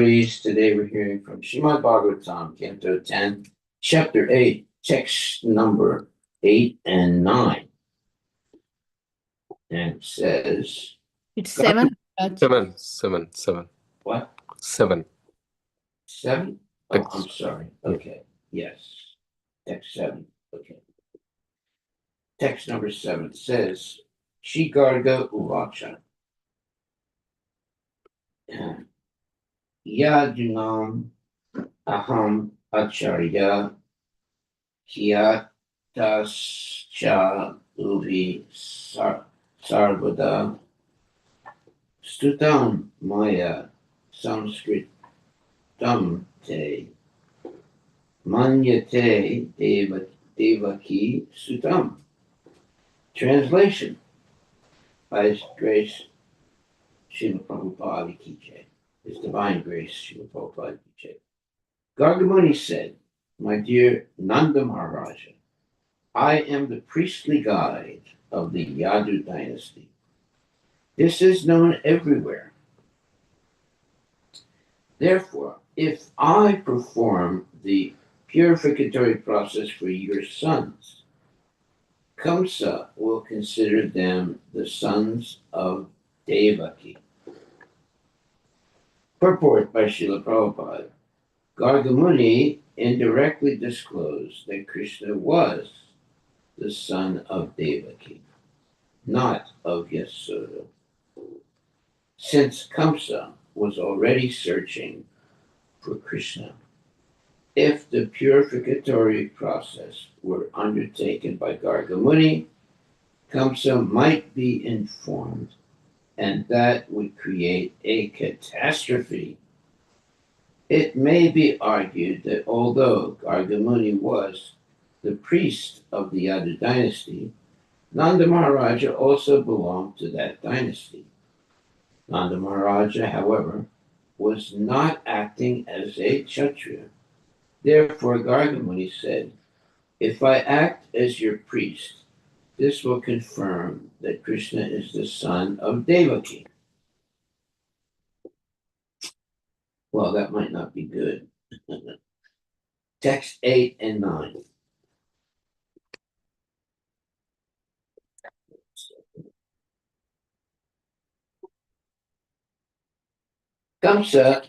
devotees. Today we're hearing from Srimad Bhagavatam, Canto 10, Chapter 8, text number 8 and 9. And it says, It's 7. Seven. what? 7. 7? Oh, Text. I'm sorry. Okay. Yes. Text 7. Okay. Text number 7 says, Shigarga Uvacha. Yadunam Aham Acharya Kyatascha Uvi Sarvada Stutam Maya Sanskritam Te Manyate Devaki Sutam. Translation by His Grace Srila Prabhupada Ki Jai. His Divine Grace Srila Prabhupada Ki Jai. Gargamuni said, my dear Nanda Maharaja, I am the priestly guide of the Yadu dynasty. This is known everywhere. Therefore, if I perform the purificatory process for your sons, Kamsa will consider them the sons of Devaki. Purport by Srila Prabhupada. Gargamuni indirectly disclosed that Krishna was the son of Devaki, not of Yasoda. Since Kamsa was already searching for Krishna, if the purificatory process were undertaken by Gargamuni, Kamsa might be informed, and that would create a catastrophe. It may be argued that although Gargamuni was the priest of the Yadu dynasty, Nanda Maharaja also belonged to that dynasty. Nanda Maharaja, however, was not acting as a Kshatriya. Therefore, Gargamuni said, if I act as your priest, this will confirm that Krishna is the son of Devaki. Well, that might not be good. Text 8 and 9. Kamsa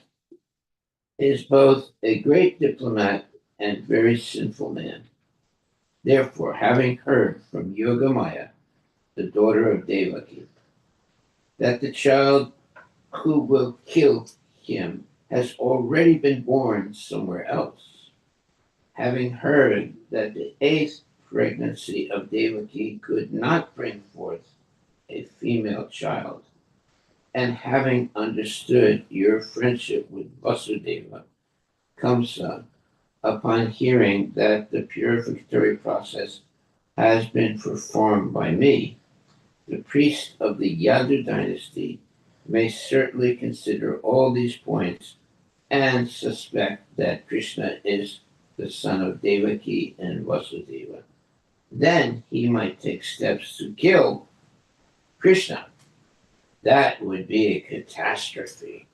is both a great diplomat and very sinful man. Therefore, having heard from Yogamaya, the daughter of Devaki, that the child who will kill him has already been born somewhere else, having heard that the 8th pregnancy of Devaki could not bring forth a female child, and having understood your friendship with Vasudeva, Kamsa, upon hearing that the purificatory process has been performed by me, the priest of the Yadu dynasty may certainly consider all these points and suspect that Krishna is the son of Devaki and Vasudeva. Then he might take steps to kill Krishna. That would be a catastrophe.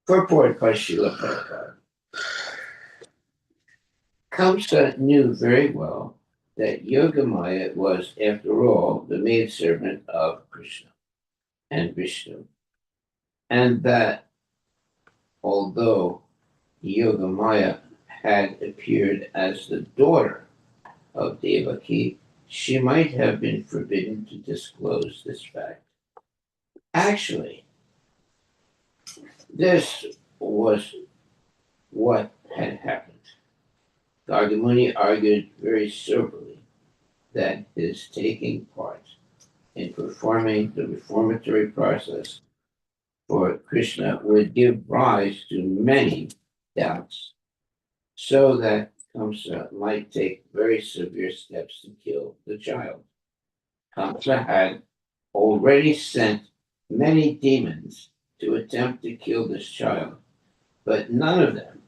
Purport by Srila Prabhupada. Kamsa knew very well that Yogamaya was, after all, the maidservant of Krishna and Vishnu, and that although Yogamaya had appeared as the daughter of Devaki, she might have been forbidden to disclose this fact. Actually, this was what had happened. Gargamuni argued very soberly that his taking part in performing the reformatory process for Krishna would give rise to many doubts, so that Kamsa might take very severe steps to kill the child. Kamsa had already sent many demons to attempt to kill this child, but none of them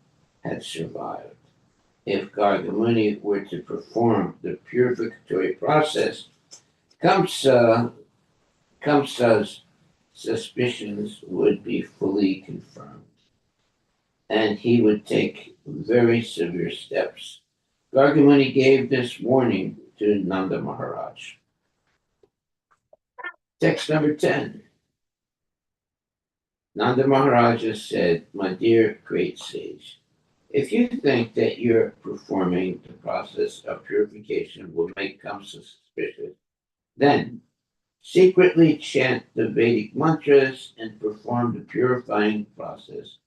had survived. If Gargamuni were to perform the purificatory process, Kamsa's suspicions would be fully confirmed, and he would take very severe steps. Gargamuni gave this warning to Nanda Maharaj. Text number 10. Nanda Maharaja said, "My dear great sage, if you think that your performing the process of purification will make Kamsa suspicious, then secretly chant the Vedic mantras and perform the purifying process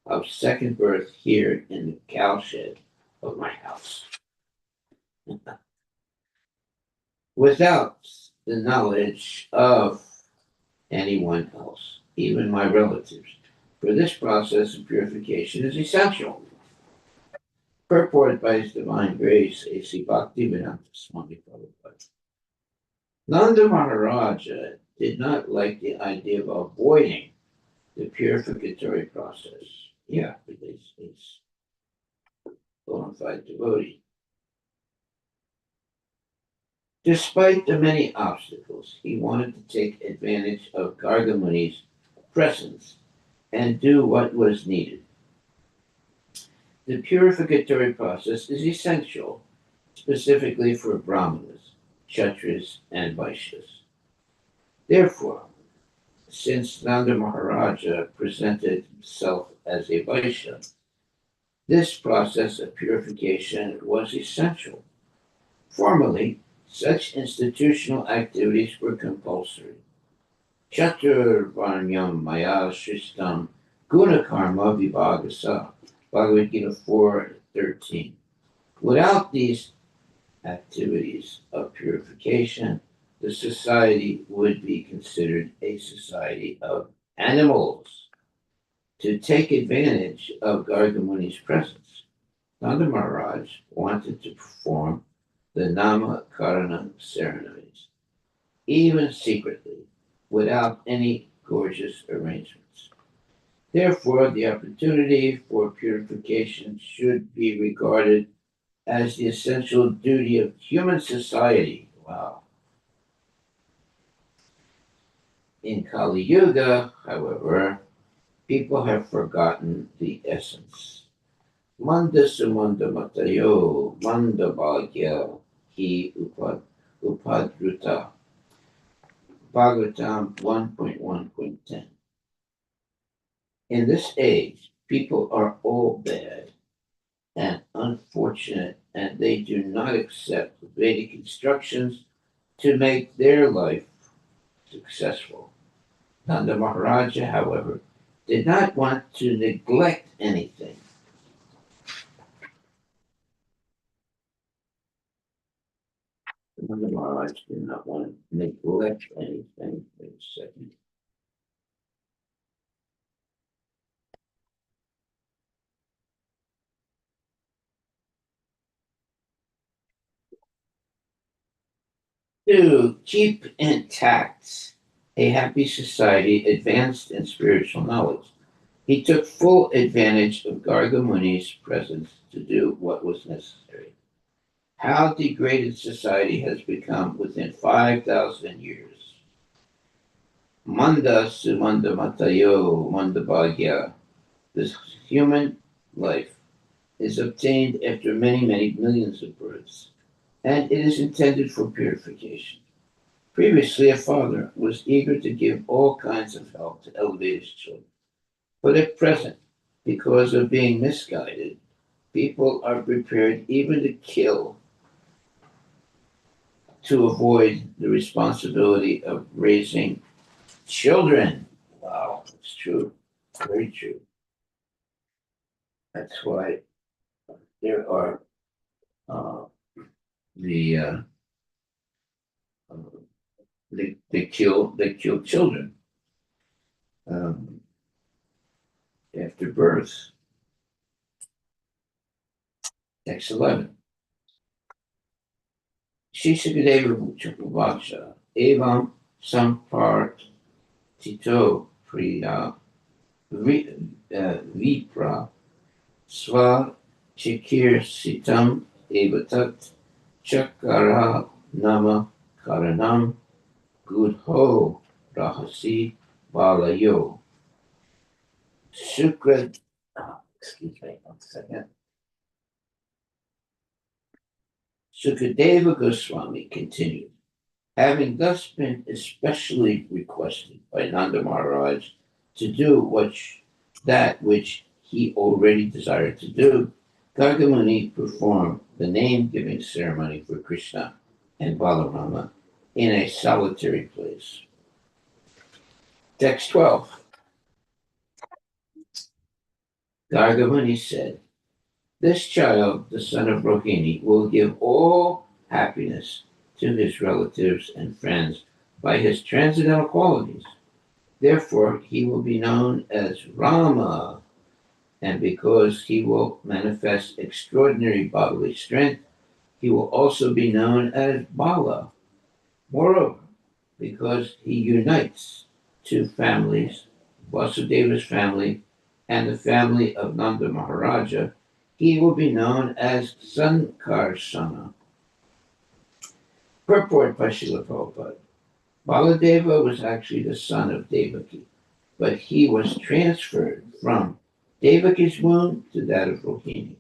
of second birth here in the cowshed of my house without the knowledge of anyone else, even my relatives. For this process of purification is essential." Purported by His Divine Grace, A.C. Bhaktivedanta Swami Prabhupada. Nanda Maharaja did not like the idea of avoiding the purificatory process. Yeah, because he's a bona fide devotee. Despite the many obstacles, he wanted to take advantage of Gargamuni's presence and do what was needed. The purificatory process is essential, specifically for Brahmanas, Kshatras, and Vaishyas. Therefore, since Nanda Maharaja presented himself as a Vaishya, this process of purification was essential. Formally, such institutional activities were compulsory. Chaturvarnyam maya shristam gunakarma vibhagasa, Bhagavad Gita 4:13. Without these activities of purification, the society would be considered a society of animals. To take advantage of Gargamuni's presence, Nanda Maharaj wanted to perform the Nama Karana ceremonies, even secretly, without any gorgeous arrangements. Therefore, the opportunity for purification should be regarded as the essential duty of human society. Wow. In Kali Yuga, however, people have forgotten the essence. Manda sumanda matayo, manda bhagya hi upadruta. Bhagavatam 1.1.10. In this age, people are all bad and unfortunate, and they do not accept Vedic instructions to make their life successful. Nanda Maharaja, however, did not want to neglect anything. Nanda Maharaj did not want to neglect anything. Wait a second. To keep intact a happy society advanced in spiritual knowledge, he took full advantage of Gargamuni's presence to do what was necessary. How degraded society has become within 5,000 years. Manda sumanda matayo manda bhagya. This human life is obtained after many, many millions of births, and it is intended for purification. Previously, a father was eager to give all kinds of help to elevate his children. But at present, because of being misguided, people are prepared even to kill to avoid the responsibility of raising children. Wow, it's true. Very true. That's why there are uh, the uh, they kill children um, after birth. Text 11. Shishakadeva Chakavacha Evam Sampartito Priya Vipra Sva Chikir Sitam Evatat Chakara Nama Karanam Gudho Rahasi Balayo. Sukra, excuse me, 1 second. Sukadeva Goswami continued, having thus been especially requested by Nanda Maharaj to do that which he already desired to do, Gargamuni performed the name-giving ceremony for Krishna and Balarama in a solitary place. Text 12. Gargamuni said, "This child, the son of Rohini, will give all happiness to his relatives and friends by his transcendental qualities. Therefore, he will be known as Rama, and because he will manifest extraordinary bodily strength, he will also be known as Bala. Moreover, because he unites two families, Vasudeva's family and the family of Nanda Maharaja, he will be known as Sankarsana." Purport by Srila Prabhupada. Baladeva was actually the son of Devaki, but he was transferred from Devaki's womb to that of Rohini.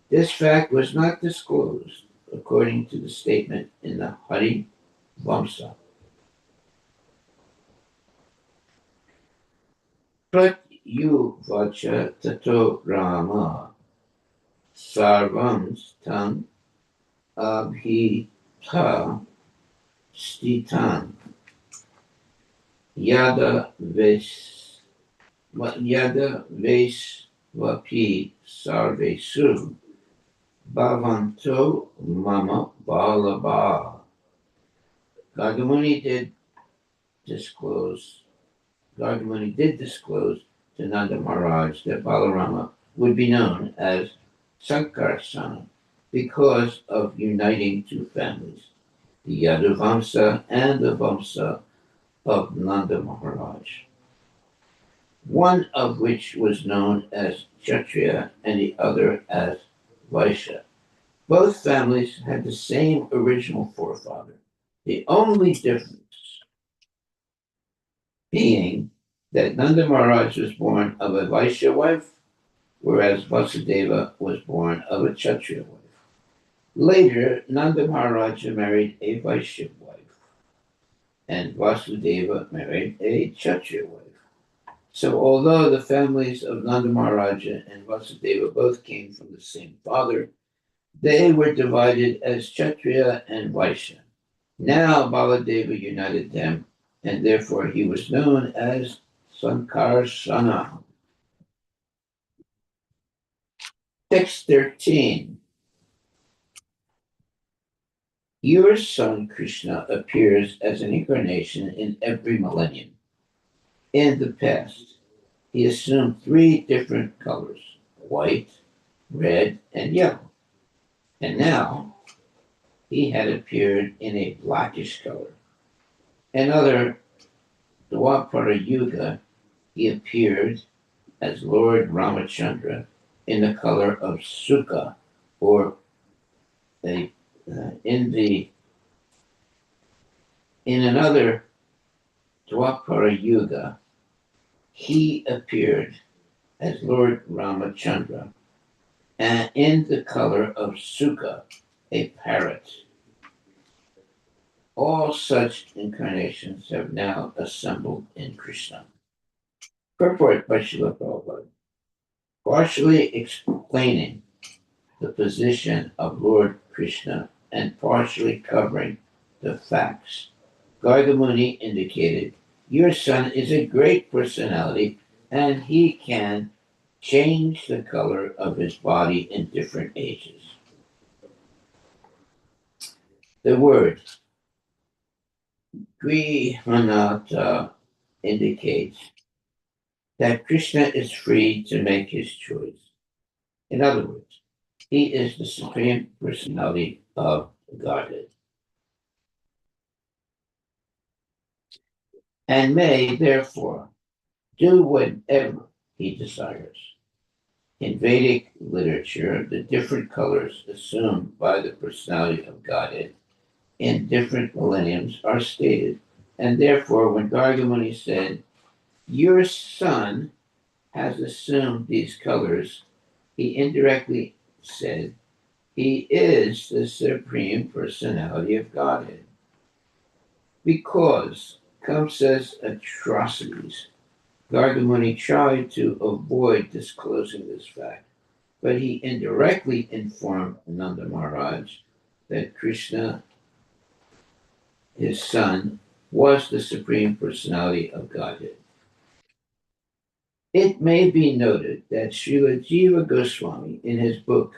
This fact was not disclosed according to the statement in the Harivilas. Pratyuvacha tato Rama sarvam tam abhita stitan yada vesvapi sarvesu bhavanto mama balaba. Gargamuni did disclose to Nanda Maharaj that Balarama would be known as Sankarsana because of uniting two families, the Yaduvamsa and the Vamsa of Nanda Maharaj, one of which was known as Kshatriya and the other as Vaishya. Both families had the same original forefather. The only difference being that Nanda Maharaj was born of a Vaishya wife, whereas Vasudeva was born of a Kshatriya wife. Later, Nanda Maharaja married a Vaishya wife, and Vasudeva married a Kshatriya wife. So although the families of Nanda Maharaja and Vasudeva both came from the same father, they were divided as Kshatriya and Vaishya. Now Baladeva united them, and therefore he was known as Sankarsana. Text 13. Your son Krishna appears as an incarnation in every millennium. In the past, he assumed 3 different colors: white, red, and yellow. And now he had appeared in a blackish color. Another Dwapara Yuga, he appeared as Lord Ramachandra in the color of Sukha, or in another Dwapara Yuga, he appeared as Lord Ramachandra and in the color of Sukha, a parrot. All such incarnations have now assembled in Krishna. Purport by Srila Prabhupada, partially explaining the position of Lord Krishna and partially covering the facts. Gargamuni indicated, your son is a great personality and he can change the color of his body in different ages. The word Grihanata indicates that Krishna is free to make his choice. In other words, he is the Supreme Personality of Godhead and may therefore do whatever he desires. In Vedic literature, the different colors assumed by the personality of Godhead in different millenniums are stated, and therefore when Gargamuni said Your son has assumed these colors. He indirectly said, he is the Supreme Personality of Godhead. Because Kamsa's atrocities, Gargamuni tried to avoid disclosing this fact, but he indirectly informed Nanda Maharaj that Krishna, his son, was the Supreme Personality of Godhead. It may be noted that Srila Jiva Goswami, in his book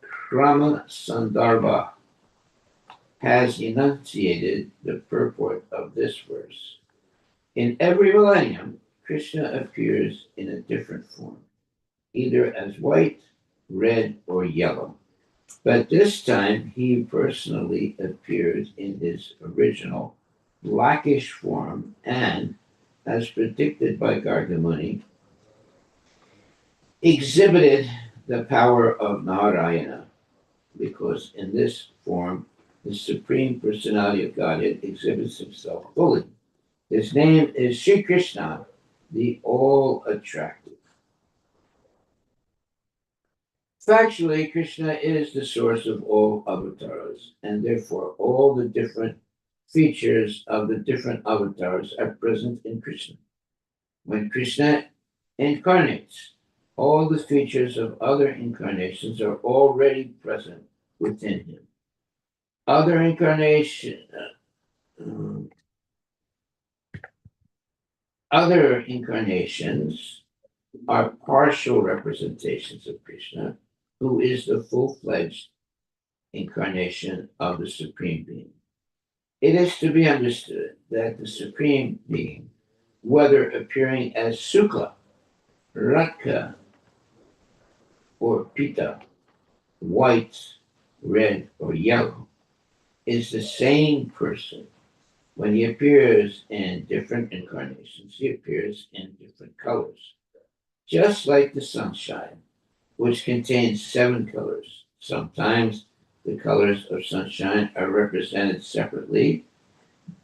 Krama Sandarbha, has enunciated the purport of this verse. In every millennium, Krishna appears in a different form, either as white, red, or yellow. But this time he personally appeared in his original blackish form and, as predicted by Gargamuni, exhibited the power of Narayana, because in this form the Supreme Personality of Godhead exhibits himself fully. His name is Sri Krishna, the all-attractive. Factually, Krishna is the source of all avatars, and therefore all the different features of the different avatars are present in Krishna. When Krishna incarnates, all the features of other incarnations are already present within him. Other other incarnations are partial representations of Krishna, who is the full-fledged incarnation of the Supreme Being. It is to be understood that the Supreme Being, whether appearing as Sukla, Ratka, or Pita, white, red, or yellow, is the same person. When he appears in different incarnations, he appears in different colors. Just like the sunshine, which contains 7 colors. Sometimes the colors of sunshine are represented separately.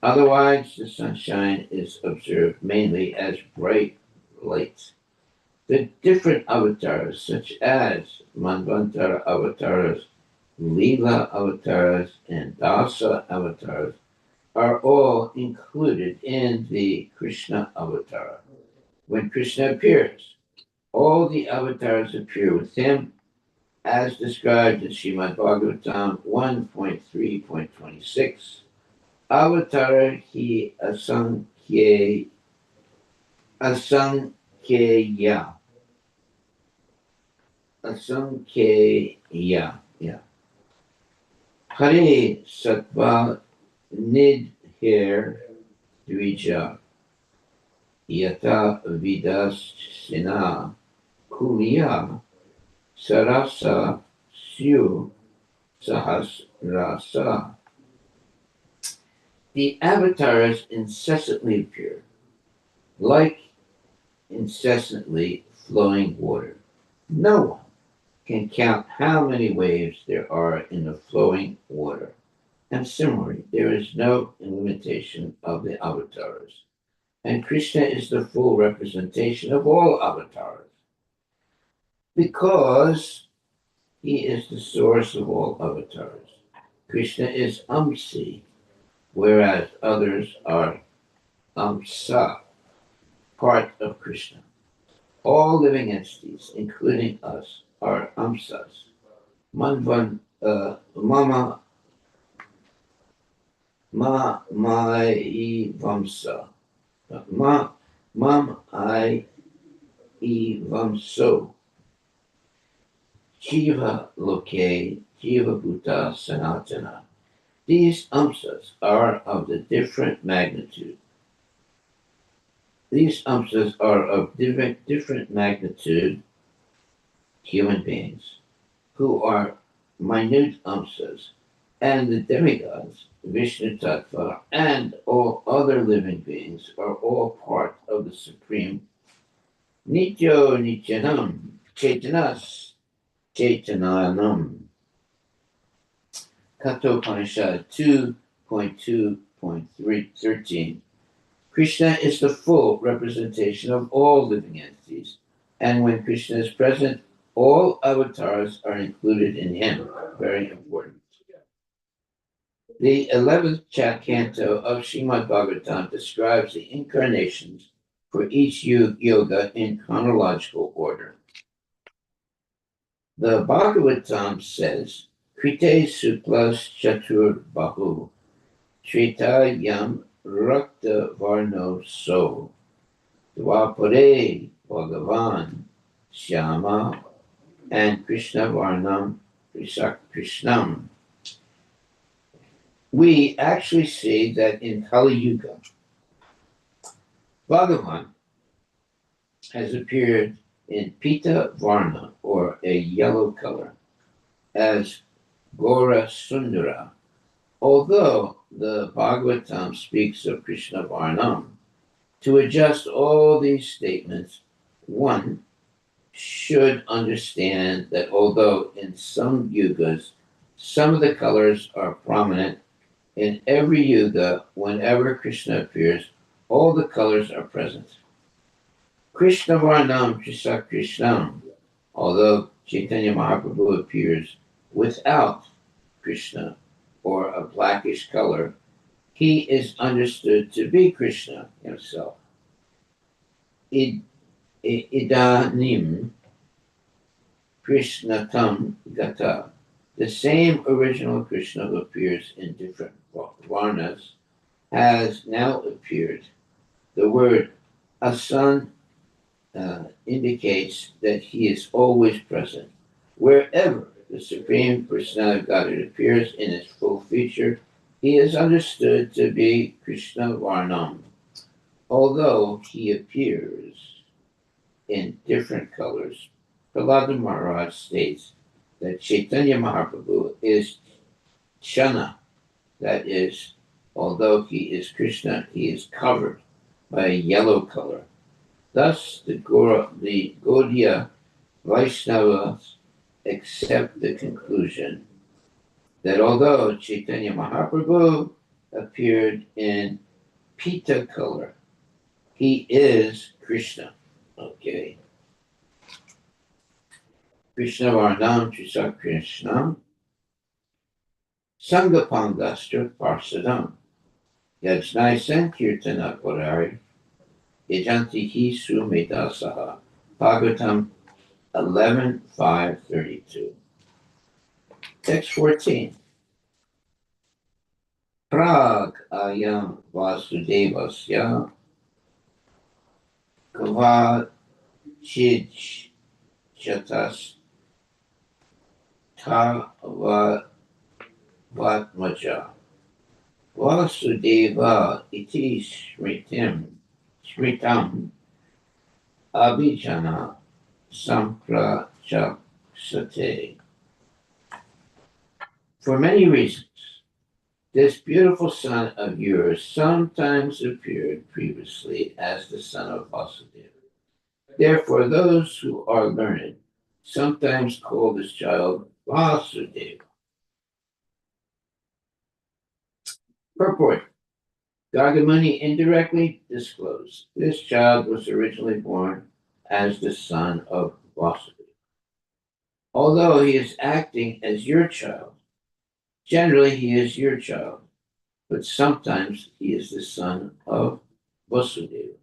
Otherwise, the sunshine is observed mainly as bright light. The different avatars, such as Manvantara avatars, Leela avatars, and Dasa avatars, are all included in the Krishna avatar. When Krishna appears, all the avatars appear with him, as described in Srimad Bhagavatam 1.3.26. Avatara hi asankheya. Asankheya. Yeah. Hare Sattva Nidhir Dvija Yata Vidas Sina Kuliya Sarasa Syu Sahasrasa. The avatars incessantly appear, like incessantly flowing water. No one can count how many waves there are in the flowing water. And similarly, there is no limitation of the avatars. And Krishna is the full representation of all avatars, because he is the source of all avatars. Krishna is Amsi, whereas others are Amsa, part of Krishna. All living entities, including us, are Amsas. Mama Mai Vamsa. Mam I Vamso. Jiva Loke, Jiva Bhuta Sanatana. These amsas are of the different magnitude. These amsas are of different magnitude human beings, who are minute amsas, and the demigods, Vishnu Tattva, and all other living beings are all part of the Supreme Nityo Nityanam Chaitanas Chaitananam. Kathopanishad 2.2.13. Krishna is the full representation of all living entities, and when Krishna is present, all avatars are included in him. Very important. The 11th canto of Srimad Bhagavatam describes the incarnations for each yoga in chronological order. The Bhagavatam says, Krite Suklas Chatur Bahu, Trita Yam Rakta Varno So, Dwapare Bhagavan Shyama, and Krishna Varnam Krishnam. We actually see that in Kali Yuga, Bhagavan has appeared in Pita Varna, or a yellow color, as Gora Sundara, although the Bhagavatam speaks of Krishna Varnam. To adjust all these statements, one should understand that although in some yugas some of the colors are prominent, in every yuga, whenever Krishna appears, all the colors are present. Krishna Varnam Krishna Krishnam, although Chaitanya Mahaprabhu appears without Krishna or a blackish color, he is understood to be Krishna himself. Idanim Krishnatam Gata. The same original Krishna who appears in different varnas has now appeared. The word asan indicates that he is always present. Wherever the Supreme Personality of Godhead appears in its full feature, he is understood to be Krishna Varnam, although he appears in different colors. Prahlada Maharaj states that Chaitanya Mahaprabhu is Chana, that is, although he is Krishna, he is covered by a yellow color. Thus, the Gaudiya Vaishnavas accept the conclusion that although Chaitanya Mahaprabhu appeared in Pita color, he is Krishna. Okay. Krishna Varnam Trisa Krishnam Sangapangastra Parsadam Yajnai Sankirtana Porari Yajanti Hisu Medasaha. Bhagavatam 11.5.32. Text 14. Prag ayam vasudevasya kava chij chatas tava vatmaja vasudeva iti smritam abhijana samprachaksate. For many reasons, this beautiful son of yours sometimes appeared previously as the son of Vasudeva. Therefore, those who are learned sometimes call this child Vasudeva. Purport. Gargamuni indirectly disclosed this child was originally born as the son of Vasudeva. Although he is acting as your child, generally he is your child, but sometimes he is the son of Vasudeva.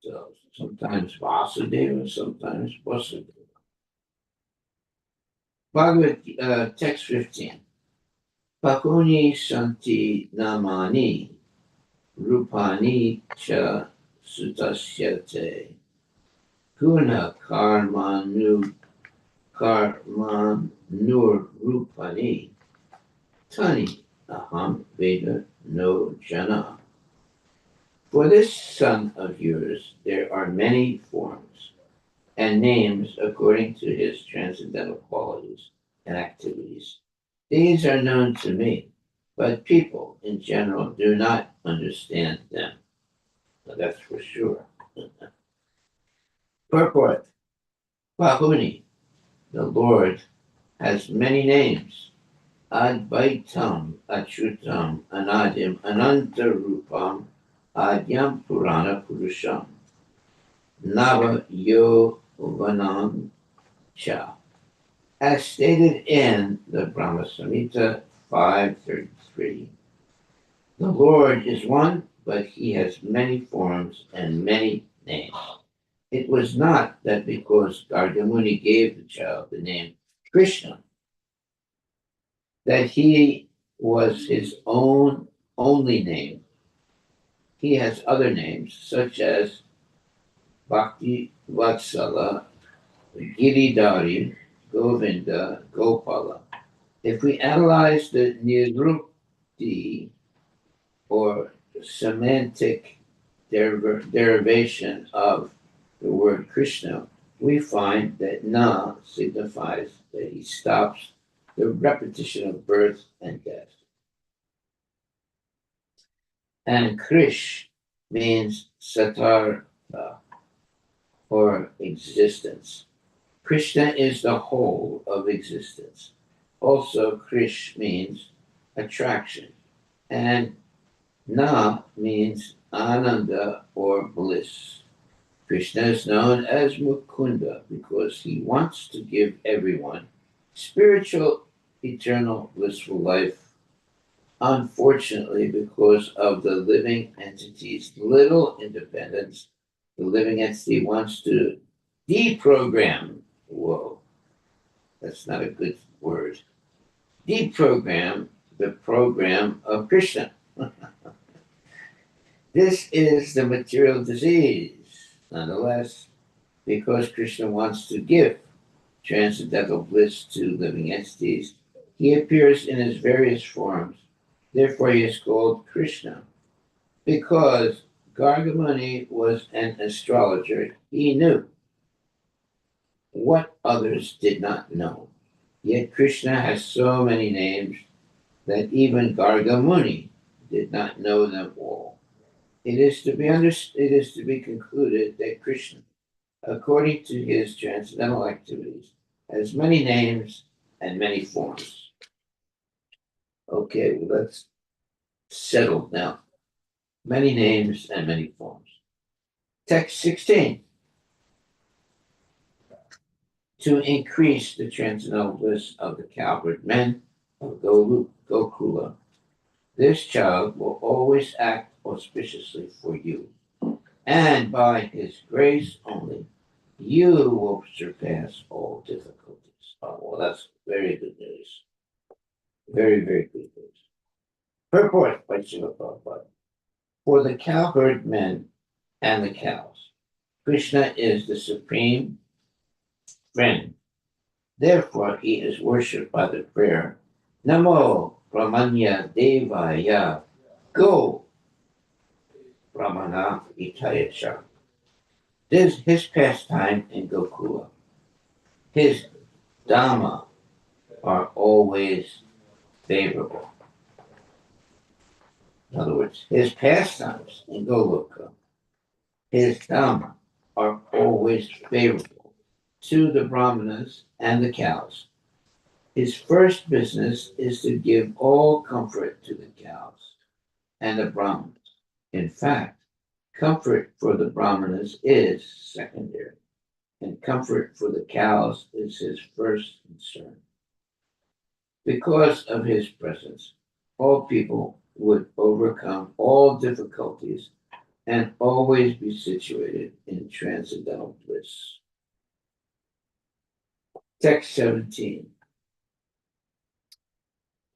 So sometimes Vasudeva, sometimes Vasudeva. Bhagavad text 15. Pakuni santi namani rupani cha sutasyate guna karmanur rupani tani aham veda no jana. For this son of yours there are many forms and names according to his transcendental qualities and activities. These are known to me, but people in general do not understand them. Now, that's for sure. Purport. Bahuni, the Lord, has many names. Advaitam, Achutam, Anadim, Anantarupam, Adyam Purana Purusham Nava Yovanam Cha. As stated in the Brahma Samhita 533, the Lord is one, but he has many forms and many names. It was not that because Gardamuni gave the child the name Krishna, that he was his own only name. He has other names such as Bhakti Vatsala, Giridhari, Govinda, Gopala. If we analyze the Nirupti or semantic derivation of the word Krishna, we find that Na signifies that he stops the repetition of birth and death. And Krish means satar or existence. Krishna is the whole of existence. Also, Krish means attraction, and Na means Ananda or bliss. Krishna is known as Mukunda because he wants to give everyone spiritual, eternal, blissful life. Unfortunately, because of the living entity's little independence, the living entity wants to deprogram. Whoa, that's not a good word. Deprogram the program of Krishna. This is the material disease. Nonetheless, because Krishna wants to give transcendental bliss to living entities, he appears in his various forms. Therefore, he is called Krishna. Because Gargamuni was an astrologer, he knew what others did not know. Yet Krishna has so many names that even Gargamuni did not know them all. It is to be concluded that Krishna, according to his transcendental activities, has many names and many forms. Okay, well, let's settle now. Many names and many forms. Text 16. To increase the transcendental bliss of the cowherd men of Gokula, this child will always act auspiciously for you, and by his grace only, you will surpass all difficulties. Oh, well, that's very good news. Very, very good news. Purport by Srila Prabhupada. For the cowherd men and the cows, Krishna is the supreme friend. Therefore, he is worshipped by the prayer, Namo Brahmanya Devaya Go Brahmana Itayacha. This is his pastime in Gokula. His Dhamma are always favorable. In other words, his pastimes in Goloka, his Dhamma are always favorable to the Brahmanas and the cows. His first business is to give all comfort to the cows and the Brahmanas. In fact, comfort for the Brahmanas is secondary, and comfort for the cows is his first concern. Because of his presence, all people would overcome all difficulties and always be situated in transcendental bliss. Text 17.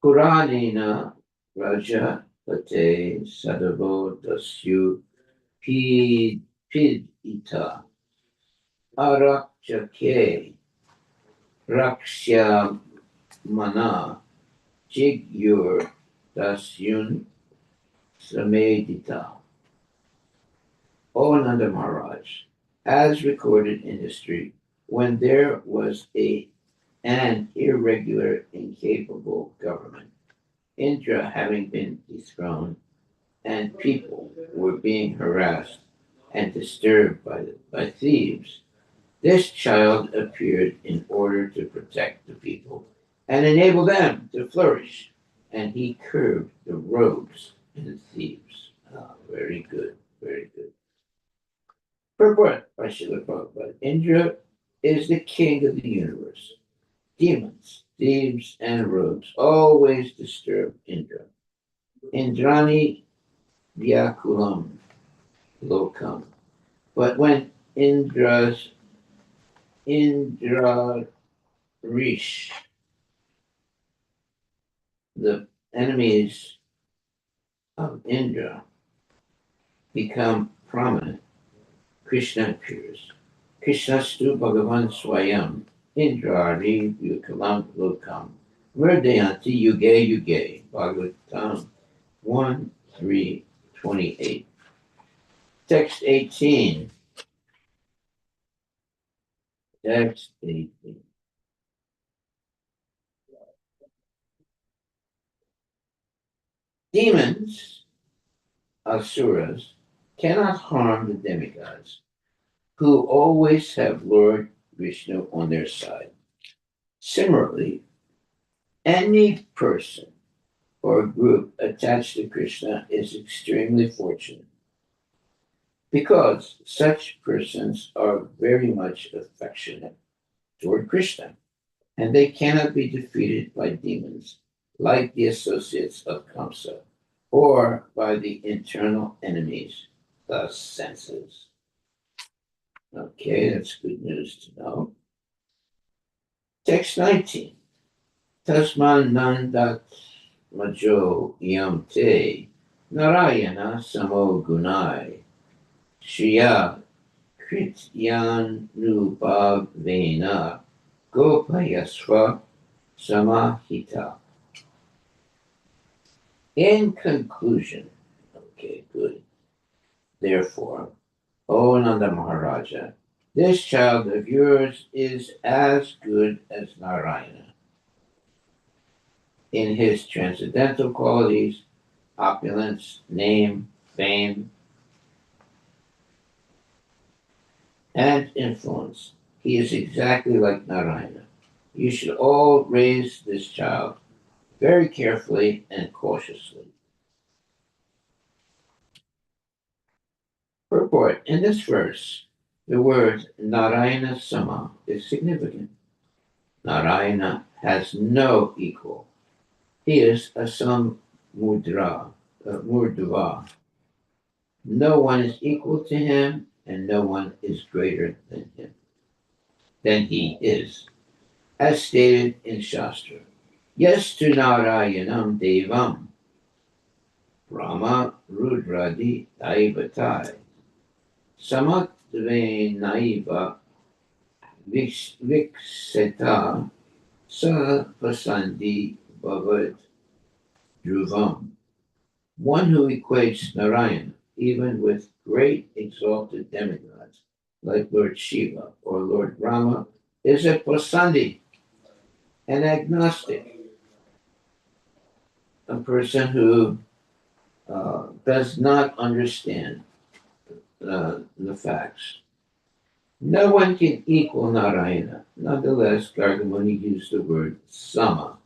Puranina Raja Pate Sadavo Dasyu Pidita Arakchake Rakshya Mana Jigyur Dasyun Samedita. O Nanda Maharaj, as recorded in history, when there was an irregular, incapable government, Indra having been dethroned, and people were being harassed and disturbed by thieves, this child appeared in order to protect the people and enable them to flourish, and he curbed the rogues and the thieves. Very good, very good. Purport by Srila Prabhupada. Indra is the king of the universe. Demons, thieves, and rogues always disturb Indra. Indrani Vyakulam Lokam. But when Indra Rish, the enemies of Indra, become prominent, Krishna appears. Krishnastu Bhagavan Swayam Indrari Yukalam Lokam Murdayanti Yuge Yuge Bhagavatam 1:328. Text 18. Text 18. Demons, asuras, cannot harm the demigods, who always have Lord Vishnu on their side. Similarly, any person or group attached to Krishna is extremely fortunate because such persons are very much affectionate toward Krishna and they cannot be defeated by demons like the associates of Kamsa or by the internal enemies, the senses. Okay, that's good news to know. Text 19. Tasman nandat majo yam te narayana samo gunai shriya krityanu gopayasva samahita. In conclusion, okay, good. Therefore, O Nanda Maharaja, this child of yours is as good as Narayana in his transcendental qualities, opulence, name, fame, and influence. He is exactly like Narayana. You should all raise this child very carefully and cautiously. Purport. In this verse, the word Narayana Sama is significant. Narayana has no equal. He is a murdava. No one is equal to him, and no one is greater than him, than he is. As stated in Shastra, Yastu Narayanam Devam Brahma Rudradi Daivatai Samatve Naiva Vikseta Sa Pasandi Bhavad Dhruvam. One who equates Narayana even with great exalted demigods like Lord Shiva or Lord Rama is a Pasandi, an agnostic, a person who does not understand the facts. No one can equal Narayana. Nonetheless, Gargamuni used the word sama,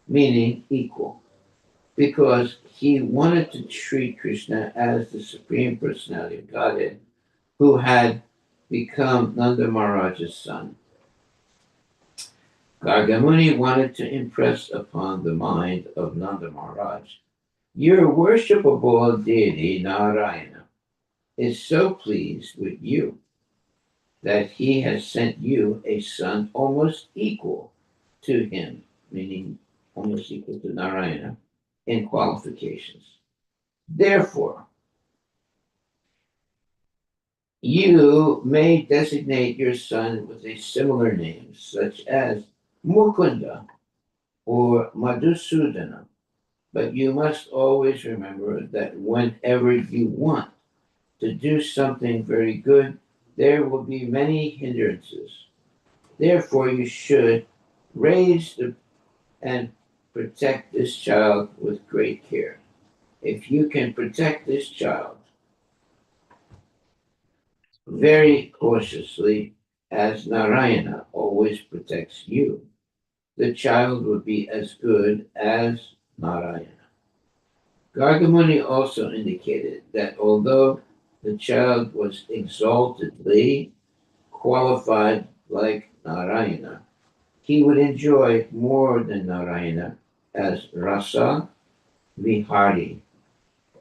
meaning equal, because he wanted to treat Krishna as the Supreme Personality of Godhead who had become Nanda Maharaj's son. Gargamuni wanted to impress upon the mind of Nanda Maharaj, your worshipable deity Narayana is so pleased with you that he has sent you a son almost equal to him, meaning almost equal to Narayana in qualifications. Therefore, you may designate your son with a similar name, such as Mukunda or Madhusudana, but you must always remember that whenever you want to do something very good, there will be many hindrances. Therefore, you should raise and protect this child with great care. If you can protect this child very cautiously, as Narayana always protects you, the child will be as good as Narayana. Gargamuni also indicated that although the child was exaltedly qualified like Narayana, he would enjoy more than Narayana as Rasa Vihari,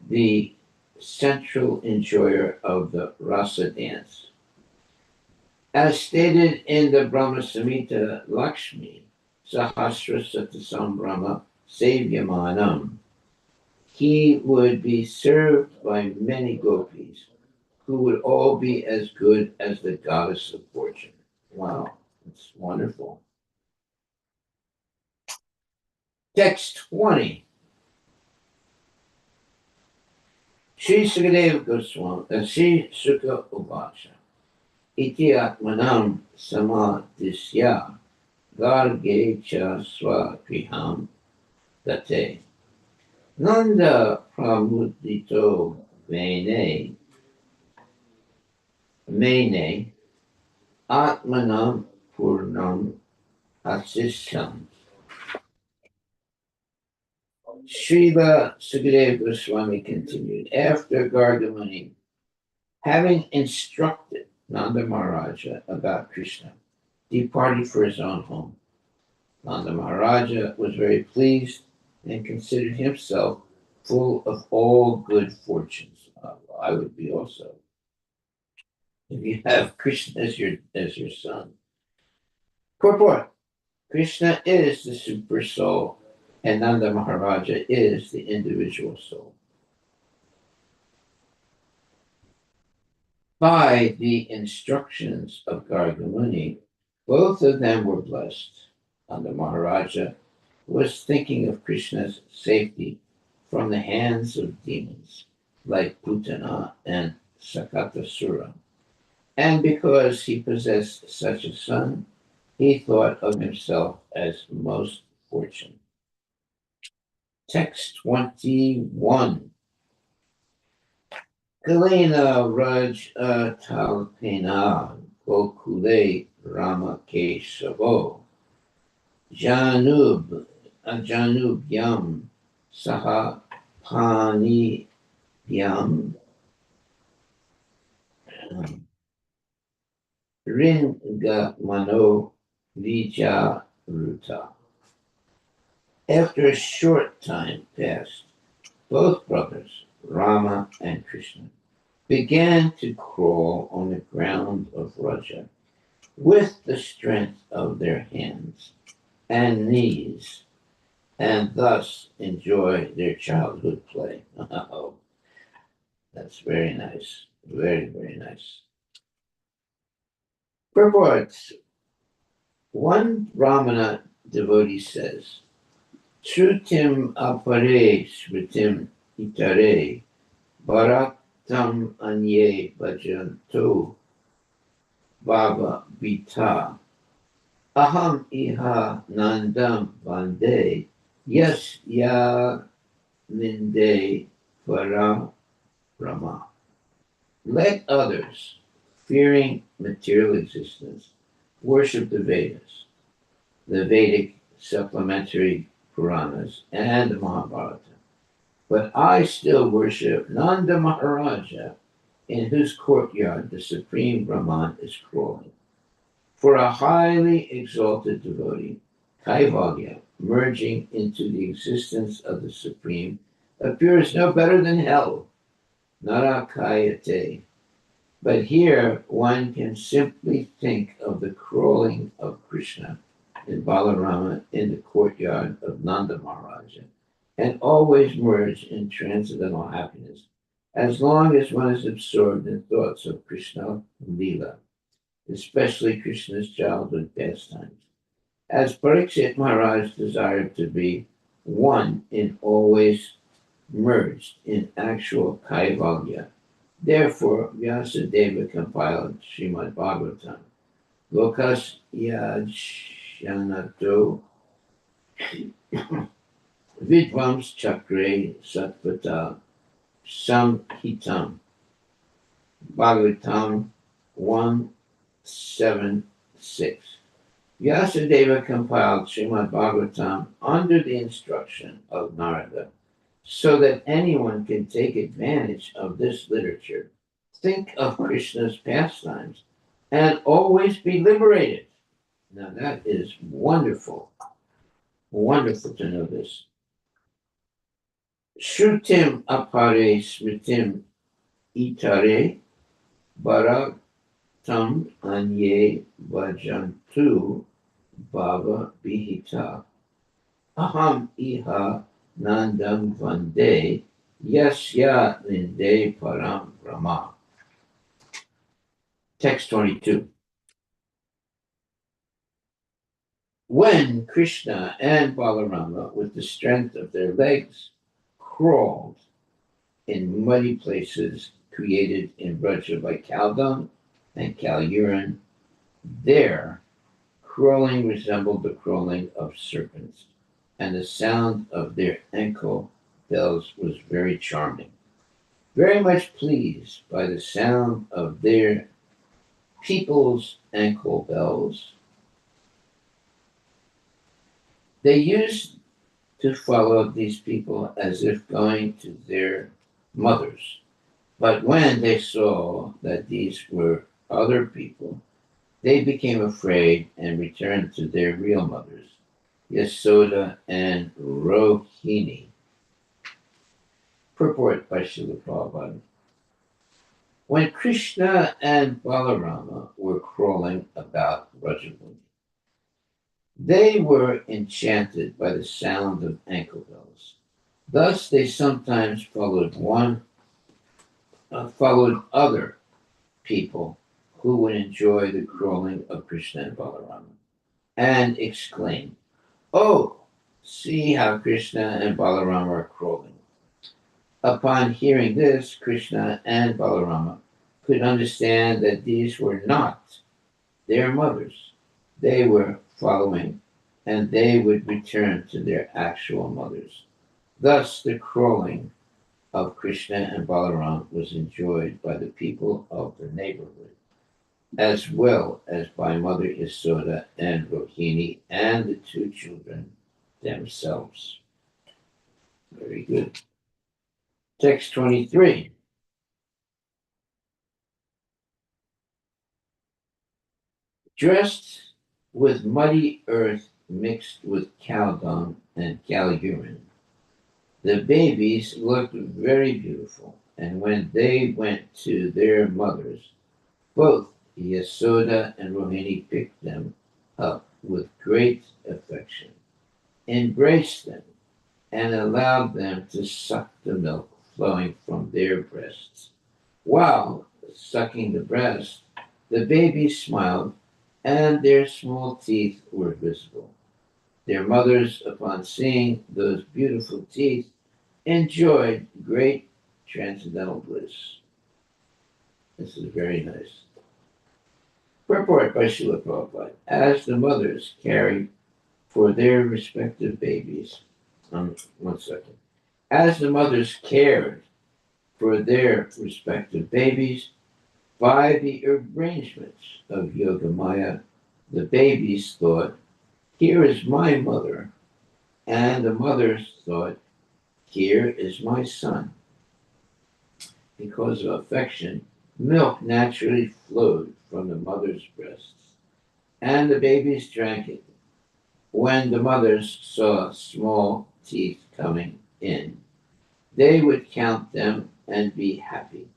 the central enjoyer of the rasa dance. As stated in the Brahma Samhita Lakshmi, Sahasra Satasam Brahma Sevyamanam, he would be served by many gopis who would all be as good as the goddess of fortune. Wow, that's wonderful. Text 20. Sri Sukadeva Goswami, Sri Sukha Uvacha. Iti atmanam samadhisya garge cha swakriham date. Nanda pramudito mene atmanam purnam asistam. Srila Sukadeva Goswami continued, after Gargamuni, having instructed Nanda Maharaja about Krishna, departed for his own home. Nanda Maharaja was very pleased and considered himself full of all good fortunes. Well, I would be also. If you have Krishna as your son. Purport. Krishna is the super soul, and Nanda Maharaja is the individual soul. By the instructions of Gargamuni, both of them were blessed. Nanda Maharaja was thinking of Krishna's safety from the hands of demons like Putana and Sakatasura. And because he possessed such a son, he thought of himself as most fortunate. Text 21. Kalena Raj Talpena Gokule Rama Keshavo Janubyam Saha Pani Yam Ringa Mano Vija Ruta. After a short time passed, both brothers, Rama and Krishna, began to crawl on the ground of Raja with the strength of their hands and knees, and thus enjoy their childhood play. Oh, that's very nice. Very, very nice. Purports. One Brahmana devotee says, Shrutim apare shrutim itare bharatam anye bhajanto bhava vita aham iha nandam vande yes ya linde para brahma. Let others, fearing material existence, worship the Vedas, the Vedic supplementary Puranas, and the Mahabharata. But I still worship Nanda Maharaja, in whose courtyard the Supreme Brahman is crawling. For a highly exalted devotee, Kaivalya, merging into the existence of the Supreme, appears no better than hell, Narakayate. But here one can simply think of the crawling of Krishna and Balarama in the courtyard of Nanda Maharaja, and always merge in transcendental happiness, as long as one is absorbed in thoughts of Krishna and Leela, especially Krishna's childhood pastimes. As Parikshit Maharaj desired to be one in always merged in actual Kaivalya. Therefore, Vyasadeva compiled Srimad Bhagavatam. Lokas yajanato vidvams chakre satvata samhitam. Bhagavatam 176. Vyasadeva compiled Srimad Bhagavatam under the instruction of Narada, so that anyone can take advantage of this literature, think of Krishna's pastimes, and always be liberated. Now that is wonderful. Wonderful to know this. Shrutim apare smritim itare bharatam anye vajantu bhava bihita aham iha nandam vande yasya linde param brahma. Text 22. When Krishna and Balarama, with the strength of their legs, crawled in muddy places created in Braja by cow dung and cow urine, their crawling resembled the crawling of serpents, and the sound of their ankle bells was very charming. Very much pleased by the sound of their people's ankle bells, they used to follow these people as if going to their mothers. But when they saw that these were other people, they became afraid and returned to their real mothers, Yasoda and Rohini. Purport by Srila Prabhupada. When Krishna and Balarama were crawling about Rajamuni, they were enchanted by the sound of ankle bells. Thus, they sometimes followed other people who would enjoy the crawling of Krishna and Balarama and exclaim, "Oh, see how Krishna and Balarama are crawling." Upon hearing this, Krishna and Balarama could understand that these were not their mothers. They were following, and they would return to their actual mothers. Thus, the crawling of Krishna and Balaram was enjoyed by the people of the neighborhood, as well as by Mother Yasoda and Rohini and the two children themselves. Very good. Text 23. Dressed with muddy earth mixed with cow dung and cow urine, the babies looked very beautiful, and when they went to their mothers, both Yasoda and Rohini picked them up with great affection, embraced them, and allowed them to suck the milk flowing from their breasts. While sucking the breast, the babies smiled, and their small teeth were visible. Their mothers, upon seeing those beautiful teeth, enjoyed great transcendental bliss. This is very nice. Purport by Srila Prabhupada. As the mothers carried for their respective babies, one second. As the mothers cared for their respective babies, by the arrangements of Yogamaya, the babies thought, "Here is my mother," and the mothers thought, "Here is my son." Because of affection, milk naturally flowed from the mother's breasts, and the babies drank it. When the mothers saw small teeth coming in, they would count them and be happy.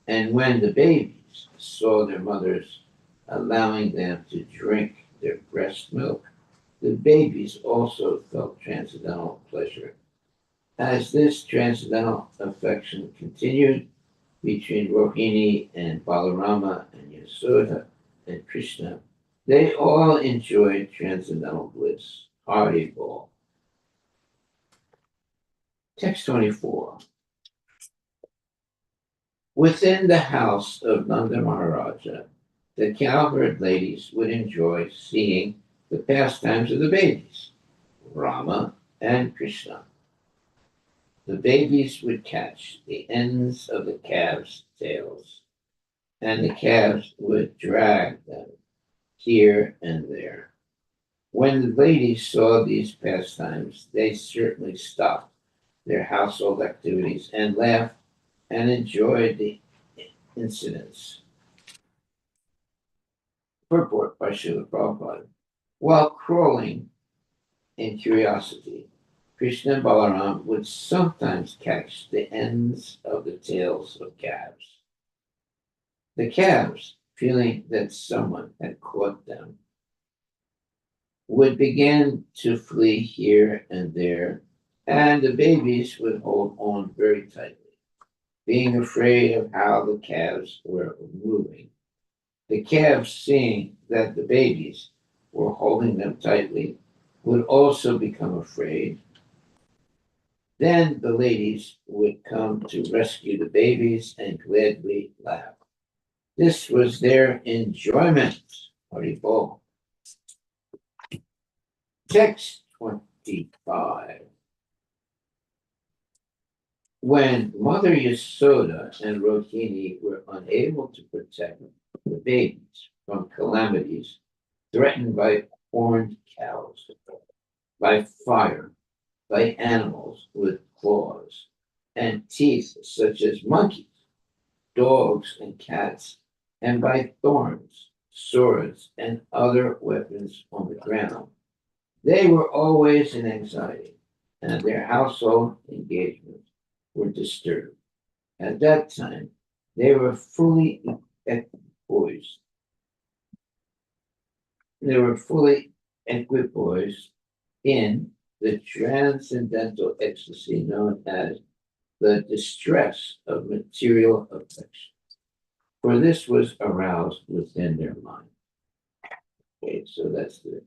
And when the babies saw their mothers allowing them to drink their breast milk, the babies also felt transcendental pleasure. As this transcendental affection continued between Rohini and Balarama and Yasoda and Krishna, they all enjoyed transcendental bliss. Harivilas. Text 24. Within the house of Nanda Maharaja, the cowherd ladies would enjoy seeing the pastimes of the babies, Rama and Krishna. The babies would catch the ends of the calves' tails, and the calves would drag them here and there. When the ladies saw these pastimes, they certainly stopped their household activities and laughed and enjoyed the incidents. Purport by Srila Prabhupada. While crawling in curiosity, Krishna and Balaram would sometimes catch the ends of the tails of calves. The calves, feeling that someone had caught them, would begin to flee here and there, and the babies would hold on very tightly, being afraid of how the calves were moving. The calves, seeing that the babies were holding them tightly, would also become afraid. Then the ladies would come to rescue the babies and gladly laugh. This was their enjoyment. Haribol. Text 25. When Mother Yasoda and Rohini were unable to protect the babies from calamities threatened by horned cows, by fire, by animals with claws and teeth such as monkeys, dogs, and cats, and by thorns, swords, and other weapons on the ground. They were always in anxiety, and their household engagements were disturbed. At that time, they were fully equipoised. They were fully equipoised in the transcendental ecstasy known as the distress of material affection, for this was aroused within their mind. Okay, so that's the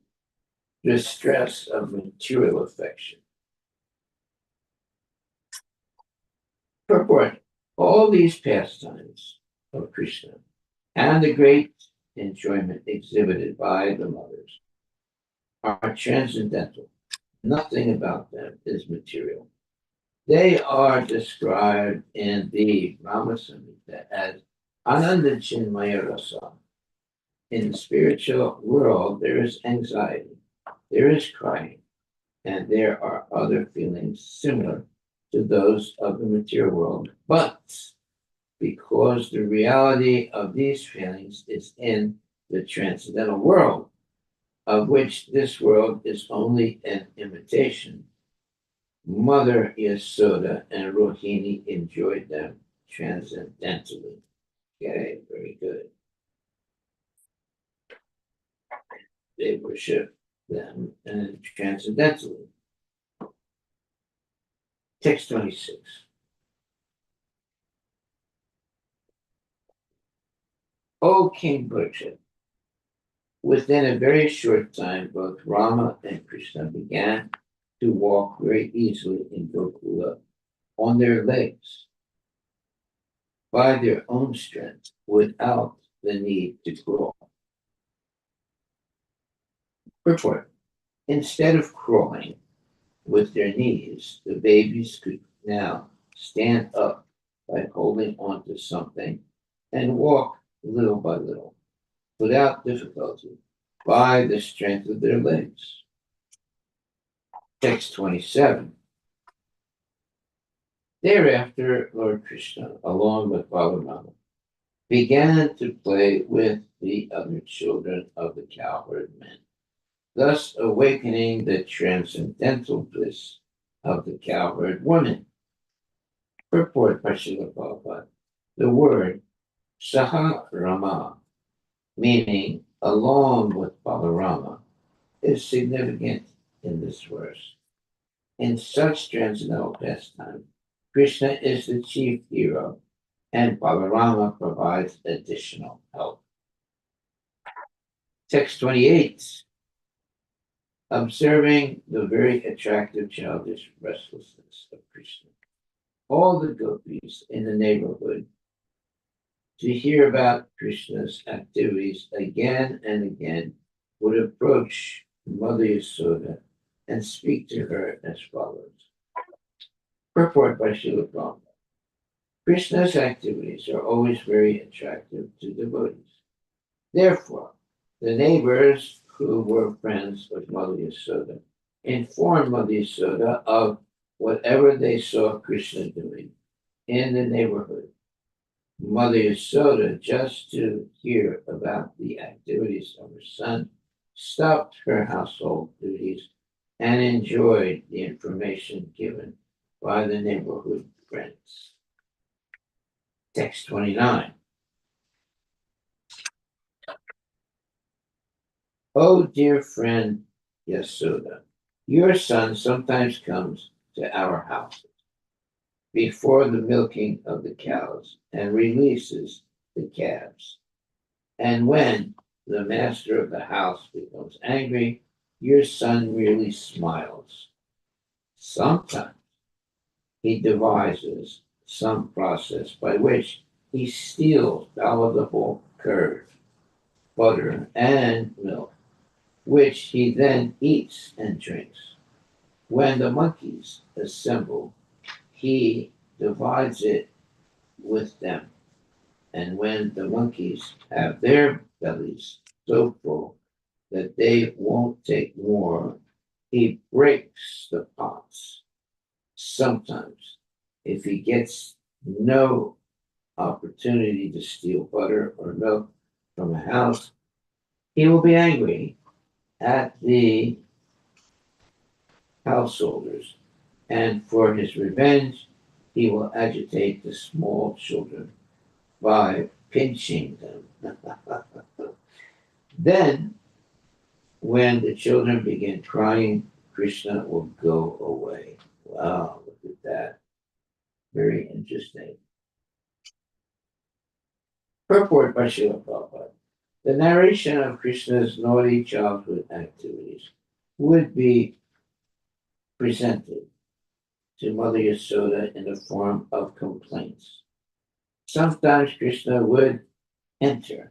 distress of material affection. Purport. All these pastimes of Krishna and the great enjoyment exhibited by the mothers are transcendental. Nothing about them is material. They are described in the Brahma Samhita as Ananda Chinmaya Rasa. In the spiritual world, there is anxiety, there is crying, and there are other feelings similar to those of the material world. But because the reality of these feelings is in the transcendental world, of which this world is only an imitation, Mother Yasoda and Rohini enjoyed them transcendentally. Okay, very good. They worship them and transcendentally. Text 26. O King Parikshit, within a very short time, both Rama and Krishna began to walk very easily in Gokula on their legs by their own strength without the need to crawl. Purport. Instead of crawling with their knees, the babies could now stand up by holding onto something and walk little by little, without difficulty, by the strength of their legs. Text 27. Thereafter, Lord Krishna, along with Balarama, began to play with the other children of the cowherd men, thus awakening the transcendental bliss of the cowherd woman. Purport by Srila Prabhupada. The word Saha Rama, meaning along with Balarama, is significant in this verse. In such transcendental pastime, Krishna is the chief hero, and Balarama provides additional help. Text 28. Observing the very attractive childish restlessness of Krishna, all the gopis in the neighborhood, to hear about Krishna's activities again and again, would approach Mother Yasoda and speak to her as follows. Purport by Srila Prabhupada. Krishna's activities are always very attractive to devotees. Therefore, the neighbors who were friends with Mother Yasoda informed Mother Yasoda of whatever they saw Krishna doing in the neighborhood. Mother Yasoda, just to hear about the activities of her son, stopped her household duties and enjoyed the information given by the neighborhood friends. Text 29. Oh, dear friend Yasoda, your son sometimes comes to our house before the milking of the cows and releases the calves. And when the master of the house becomes angry, your son really smiles. Sometimes he devises some process by which he steals palatable curd, butter, and milk, which he then eats and drinks. When the monkeys assemble, he divides it with them. And when the monkeys have their bellies so full that they won't take more, he breaks the pots. Sometimes, if he gets no opportunity to steal butter or milk from a house, he will be angry at the householders, and for his revenge, he will agitate the small children by pinching them. Then, when the children begin crying, Krishna will go away. Wow, look at that. Very interesting. Purport by Srila Prabhupada. The narration of Krishna's naughty childhood activities would be presented to Mother Yasoda in the form of complaints. Sometimes Krishna would enter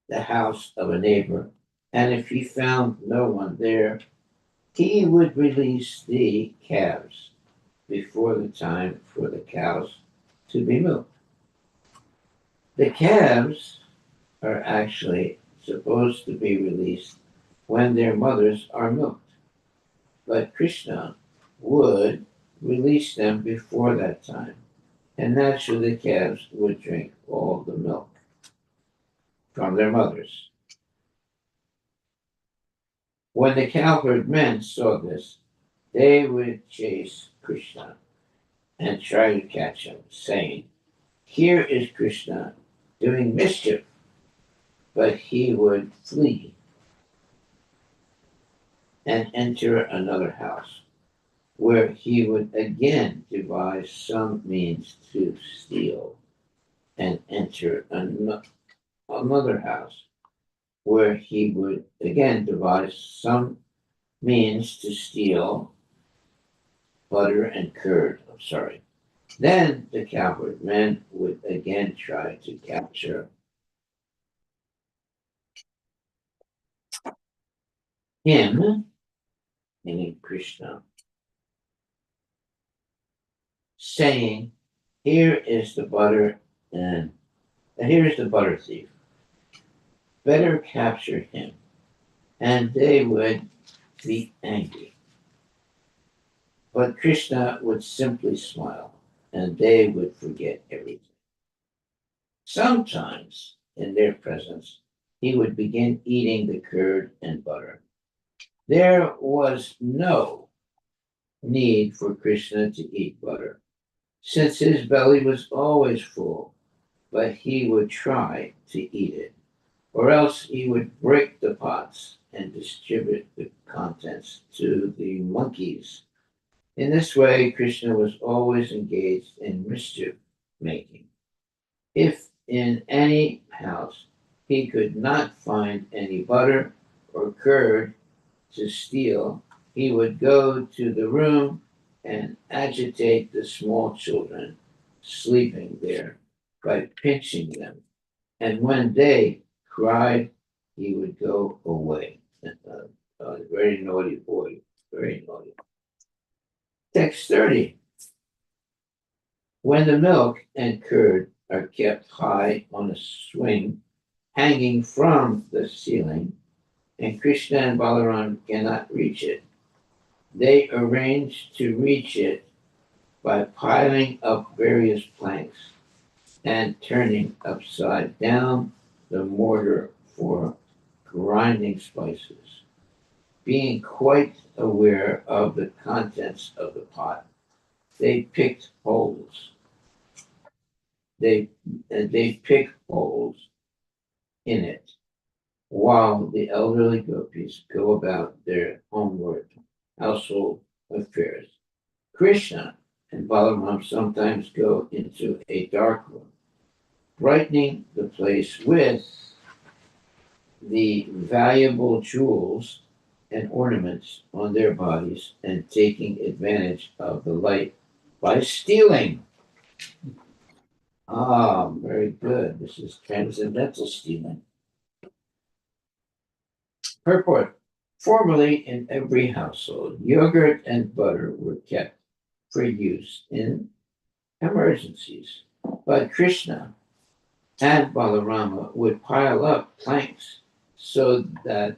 the house of a neighbor, and if he found no one there, he would release the calves before the time for the cows to be milked. The calves are actually supposed to be released when their mothers are milked, but Krishna would release them before that time, and naturally the calves would drink all the milk from their mothers. When the cowherd men saw this, they would chase Krishna and try to catch him, saying, "Here is Krishna doing mischief," but he would flee and enter another house, where he would again devise some means to steal, and enter another house, where he would again devise some means to steal butter and curd. I'm sorry. Then the cowherd men would again try to capture him, meaning Krishna, saying, "Here is the butter and here is the butter thief. Better capture him." And they would be angry. But Krishna would simply smile, and they would forget everything. Sometimes, in their presence, he would begin eating the curd and butter. There was no need for Krishna to eat butter, since his belly was always full, but he would try to eat it, or else he would break the pots and distribute the contents to the monkeys. In this way, Krishna was always engaged in mischief making. If in any house he could not find any butter or curd to steal, he would go to the room and agitate the small children sleeping there by pinching them. And when they cried, he would go away. Very naughty boy, very naughty. Text 30. When the milk and curd are kept high on a swing hanging from the ceiling, and Krishna and Balaram cannot reach it, They arranged to reach it by piling up various planks and turning upside down the mortar for grinding spices. Being quite aware of the contents of the pot, they picked holes. They they picked holes in it while the elderly gopis go about their homeward household affairs. Krishna and Balaram sometimes go into a dark room, brightening the place with the valuable jewels and ornaments on their bodies and taking advantage of the light by stealing. Ah, very good. This is transcendental stealing. Purport. Formerly, in every household, yogurt and butter were kept for use in emergencies. But Krishna and Balarama would pile up planks so that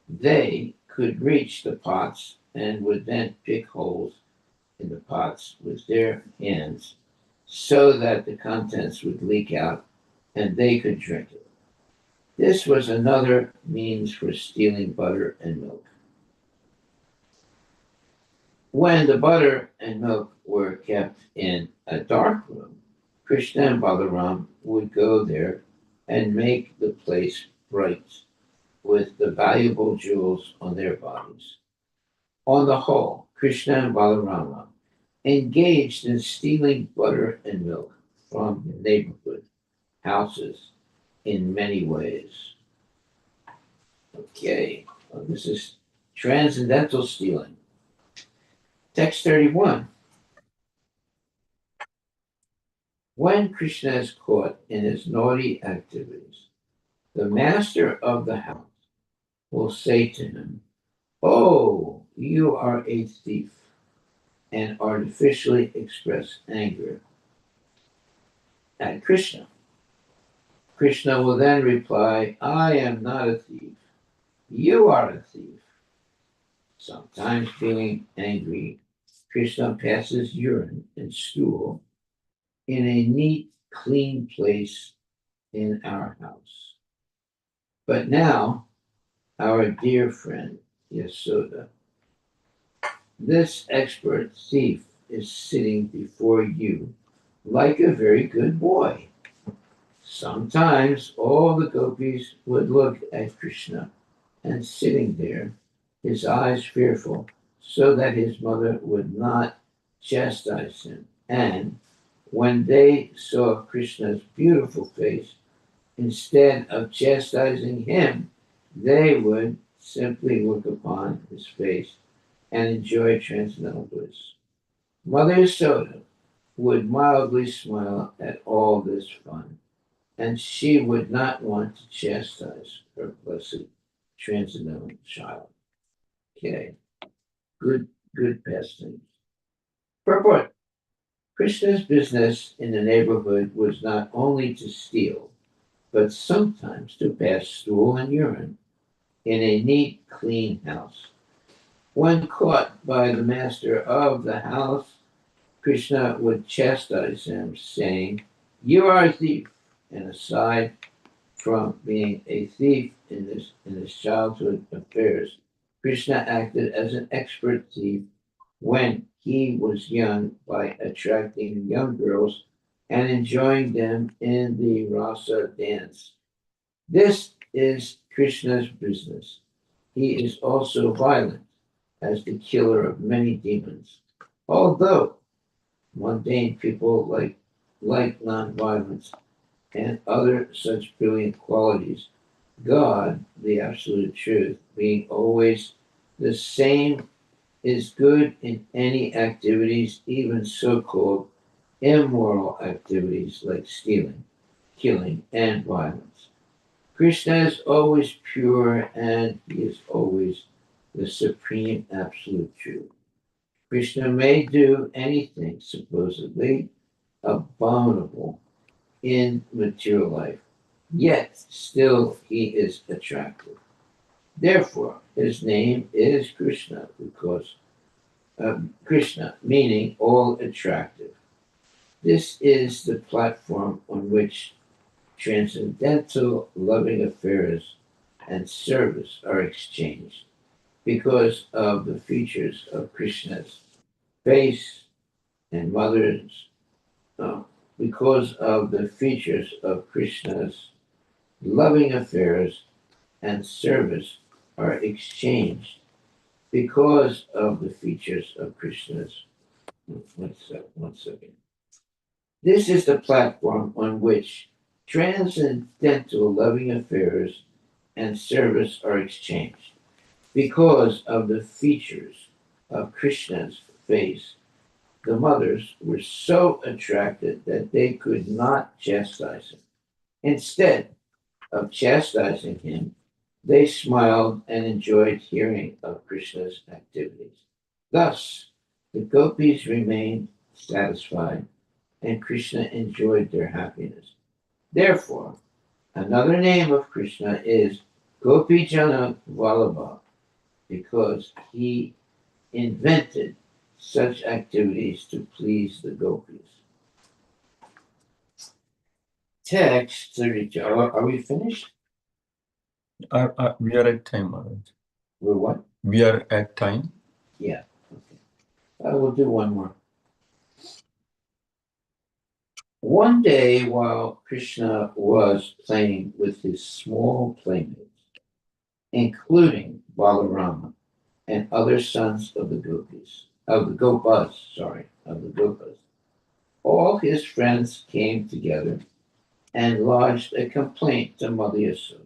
they could reach the pots and would then pick holes in the pots with their hands so that the contents would leak out and they could drink it. This was another means for stealing butter and milk. When the butter and milk were kept in a dark room, Krishna and Balaram would go there and make the place bright with the valuable jewels on their bodies. On the whole, Krishna and Balarama engaged in stealing butter and milk from the neighborhood houses in many ways. Okay, well, this is transcendental stealing. Text 31. When Krishna is caught in his naughty activities, the master of the house will say to him, "Oh, you are a thief," and artificially express anger at Krishna. Krishna will then reply, "I am not a thief. You are a thief." Sometimes, being angry, Krishna passes urine and stool in a neat, clean place in our house. But now, our dear friend Yasoda, this expert thief, is sitting before you like a very good boy. Sometimes all the gopis would look at Krishna and sitting there, his eyes fearful, so that his mother would not chastise him. And when they saw Krishna's beautiful face, instead of chastising him, they would simply look upon his face and enjoy transcendental bliss. Mother Yasoda would mildly smile at all this fun, and she would not want to chastise her blessed transcendental child. Okay, good pastime. Purport. Krishna's business in the neighborhood was not only to steal, but sometimes to pass stool and urine in a neat, clean house. When caught by the master of the house, Krishna would chastise him, saying, "You are a thief." And aside from being a thief in his childhood affairs, Krishna acted as an expert thief when he was young by attracting young girls and enjoying them in the rasa dance. This is Krishna's business. He is also violent as the killer of many demons. Although mundane people like nonviolence and other such brilliant qualities, God, the absolute truth, being always the same, is good in any activities, even so-called immoral activities like stealing, killing, and violence. Krishna is always pure and he is always the supreme absolute truth. Krishna may do anything supposedly abominable in material life, yet still he is attractive. Therefore, his name is Krishna, because Krishna, meaning all attractive. This is the platform on which transcendental loving affairs and service are exchanged because of the features of Krishna's face and mother's, uh, because of the features of Krishna's loving affairs and service are exchanged because of the features of Krishna's. One second. This is the platform on which transcendental loving affairs and service are exchanged because of the features of Krishna's face. The mothers were so attracted that they could not chastise him. Instead of chastising him, they smiled and enjoyed hearing of Krishna's activities. Thus, the gopis remained satisfied and Krishna enjoyed their happiness. Therefore, another name of Krishna is Gopijana Vallabha, because he invented such activities to please the gopis. Text 32. Are we finished? We are at time, Maharaj. We're what? We are at time. Yeah. Okay. We'll do one more. One day, while Krishna was playing with his small playmates, including Balarama and other sons of the Gopas, all his friends came together and lodged a complaint to Mother Yasoda.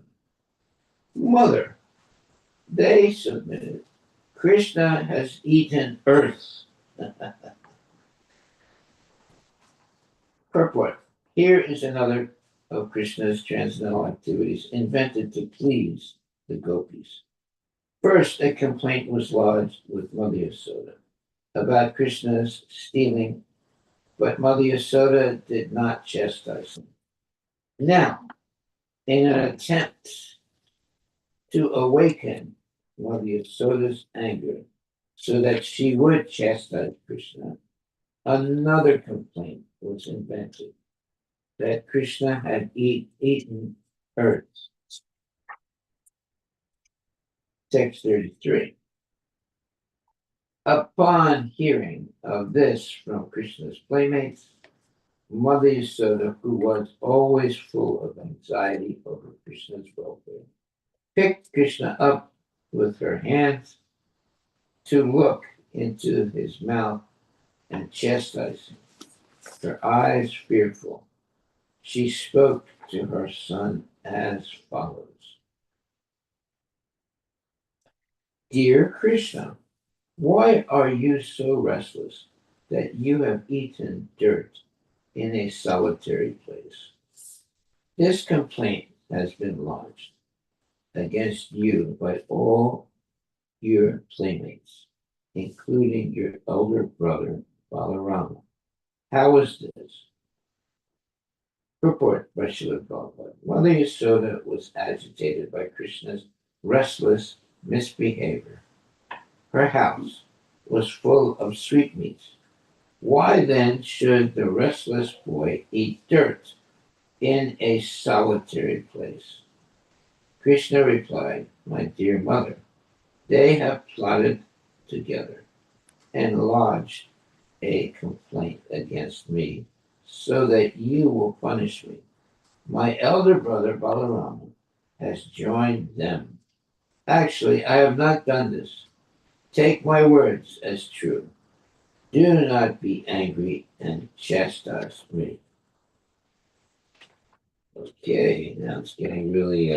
Mother, they submitted, Krishna has eaten earth. Purport. Here is another of Krishna's transcendental activities invented to please the gopis. First, a complaint was lodged with Mother Yasoda about Krishna's stealing, but Mother Yasoda did not chastise him. Now, in an attempt to awaken Mother Yasoda's anger so that she would chastise Krishna, another complaint was invented that Krishna had eaten earth. Text 33. Upon hearing of this from Krishna's playmates, Mother Yasoda, who was always full of anxiety over Krishna's welfare, picked Krishna up with her hands to look into his mouth and chastise him. Her eyes fearful, she spoke to her son as follows. Dear Krishna, why are you so restless that you have eaten dirt in a solitary place? This complaint has been lodged against you by all your playmates, including your elder brother Balarama. How is this? Purport by Srila Prabhupada. Mother Yasoda was agitated by Krishna's restless misbehavior. Her house was full of sweetmeats. Why then should the restless boy eat dirt in a solitary place? Krishna replied, My dear mother, they have plotted together and lodged a complaint against me so that you will punish me. My elder brother Balarama has joined them. Actually, I have not done this. Take my words as true. Do not be angry and chastise me. Okay, now it's getting really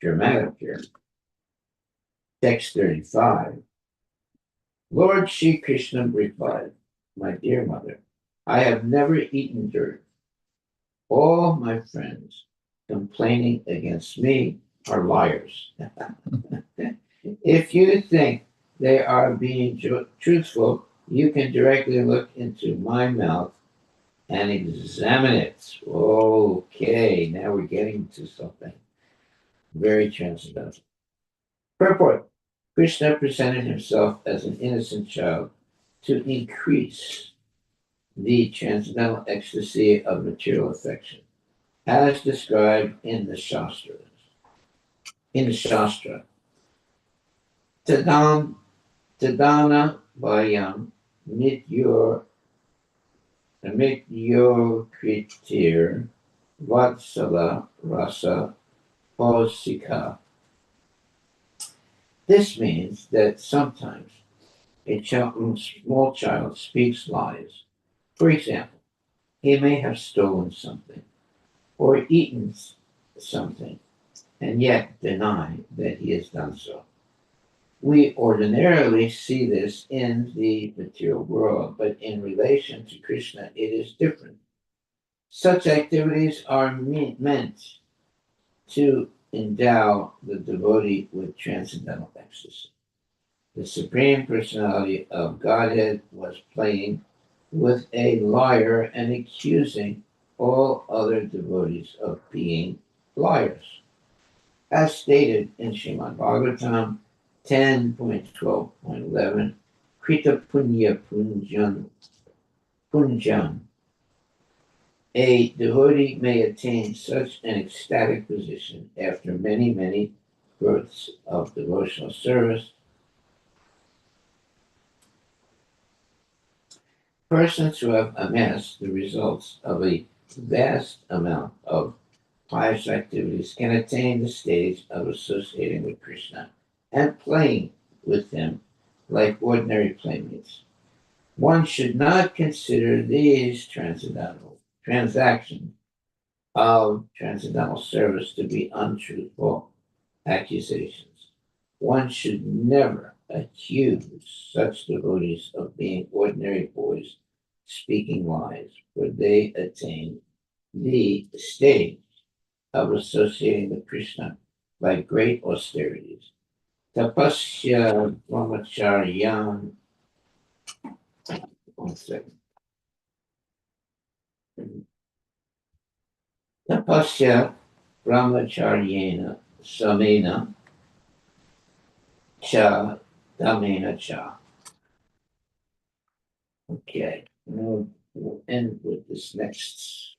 dramatic here. Text 35. Lord Shri Krishna replied, My dear mother, I have never eaten dirt. All my friends complaining against me are liars. If you think they are being truthful, you can directly look into my mouth and examine it. Okay, now we're getting to something very transcendental. Purport. Krishna presented himself as an innocent child to increase the transcendental ecstasy of material affection, as described in the Shastras. In the Shastra, Tadam, Tadana Vayam Mityor Kritir Vatsala Rasa Posika. This means that sometimes a small child speaks lies. For example, he may have stolen something or eaten something and yet deny that he has done so. We ordinarily see this in the material world, but in relation to Krishna, it is different. Such activities are meant to endow the devotee with transcendental ecstasy. The Supreme Personality of Godhead was playing with a lyre and accusing all other devotees of being liars. As stated in Srimad Bhagavatam 10.12.11, Krita Punya Punjan, a devotee may attain such an ecstatic position after many, many births of devotional service. Persons who have amassed the results of a vast amount of pious activities can attain the stage of associating with Krishna and playing with him like ordinary playmates. One should not consider these transactions of transcendental service to be untruthful accusations. One should never accuse such devotees of being ordinary boys speaking lies, for they attain the stage of associating with Krishna by great austerities. Tapasya brahmacharyan. One second. Tapasya brahmacharyena samena cha damena cha. Okay, now we'll end with this next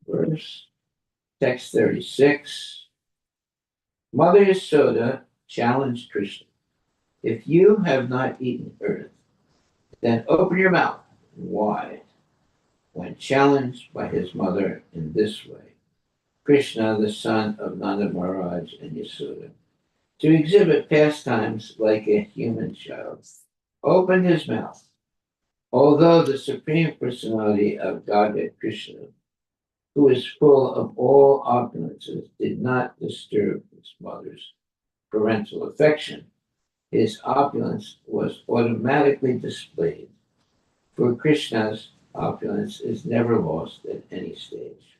verse. Text 36. Mother Yasoda challenged Krishna. If you have not eaten earth, then open your mouth wide. When challenged by his mother in this way, Krishna, the son of Nanda Maharaj and Yasoda, to exhibit pastimes like a human child, opened his mouth. Although the Supreme Personality of Godhead Krishna, who is full of all opulences, did not disturb his mother's parental affection, his opulence was automatically displayed, for Krishna's opulence is never lost at any stage.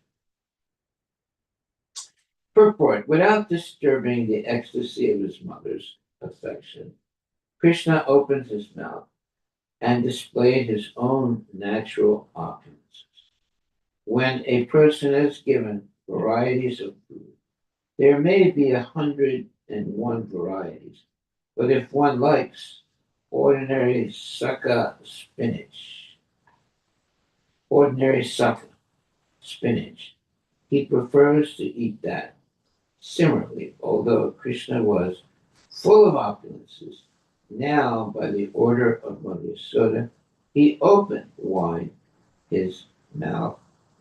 Purport. Without disturbing the ecstasy of his mother's affection, Krishna opened his mouth and displayed his own natural opulences. When a person is given varieties of food, there may be 101 varieties, but if one likes ordinary succa spinach, he prefers to eat that. Similarly, although Krishna was full of opulences, now by the order of Mother Yasoda, he opened wide his mouth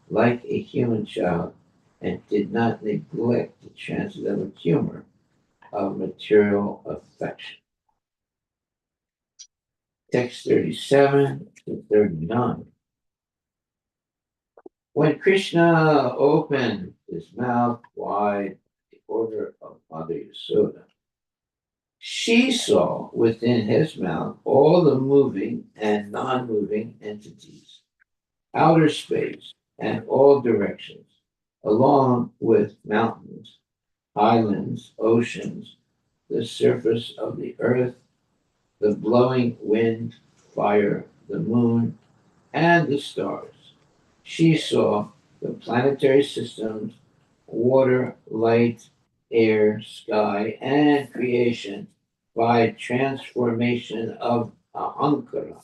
like a human child and did not neglect the transcendental humor of material affection. Text 37 to 39. When Krishna opened his mouth wide, the order of Mother Yasoda, she saw within his mouth all the moving and non-moving entities, outer space, and all directions, along with mountains, islands, oceans, the surface of the earth, the blowing wind, fire, the moon, and the stars. She saw the planetary systems, water, light, air, sky, and creation by transformation of ahankara.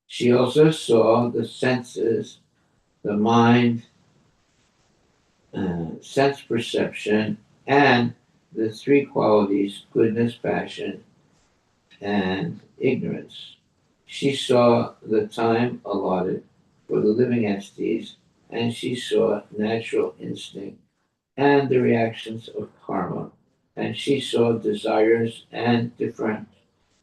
She also saw the senses, the mind, sense perception, and the three qualities goodness, passion, and ignorance. She saw the time allotted for the living entities, and she saw natural instinct and the reactions of karma, and she saw desires and different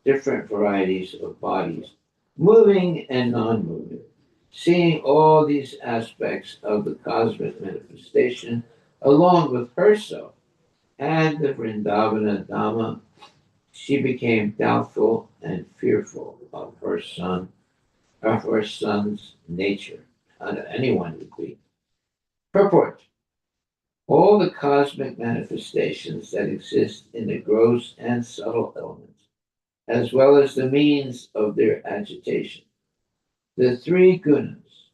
varieties of bodies, moving and non-moving. Seeing all these aspects of the cosmic manifestation along with herself and the Vrindavana Dhamma, she became doubtful and fearful of her son's nature. Anyone would be. Purport. All the cosmic manifestations that exist in the gross and subtle elements, as well as the means of their agitation. The three gunas,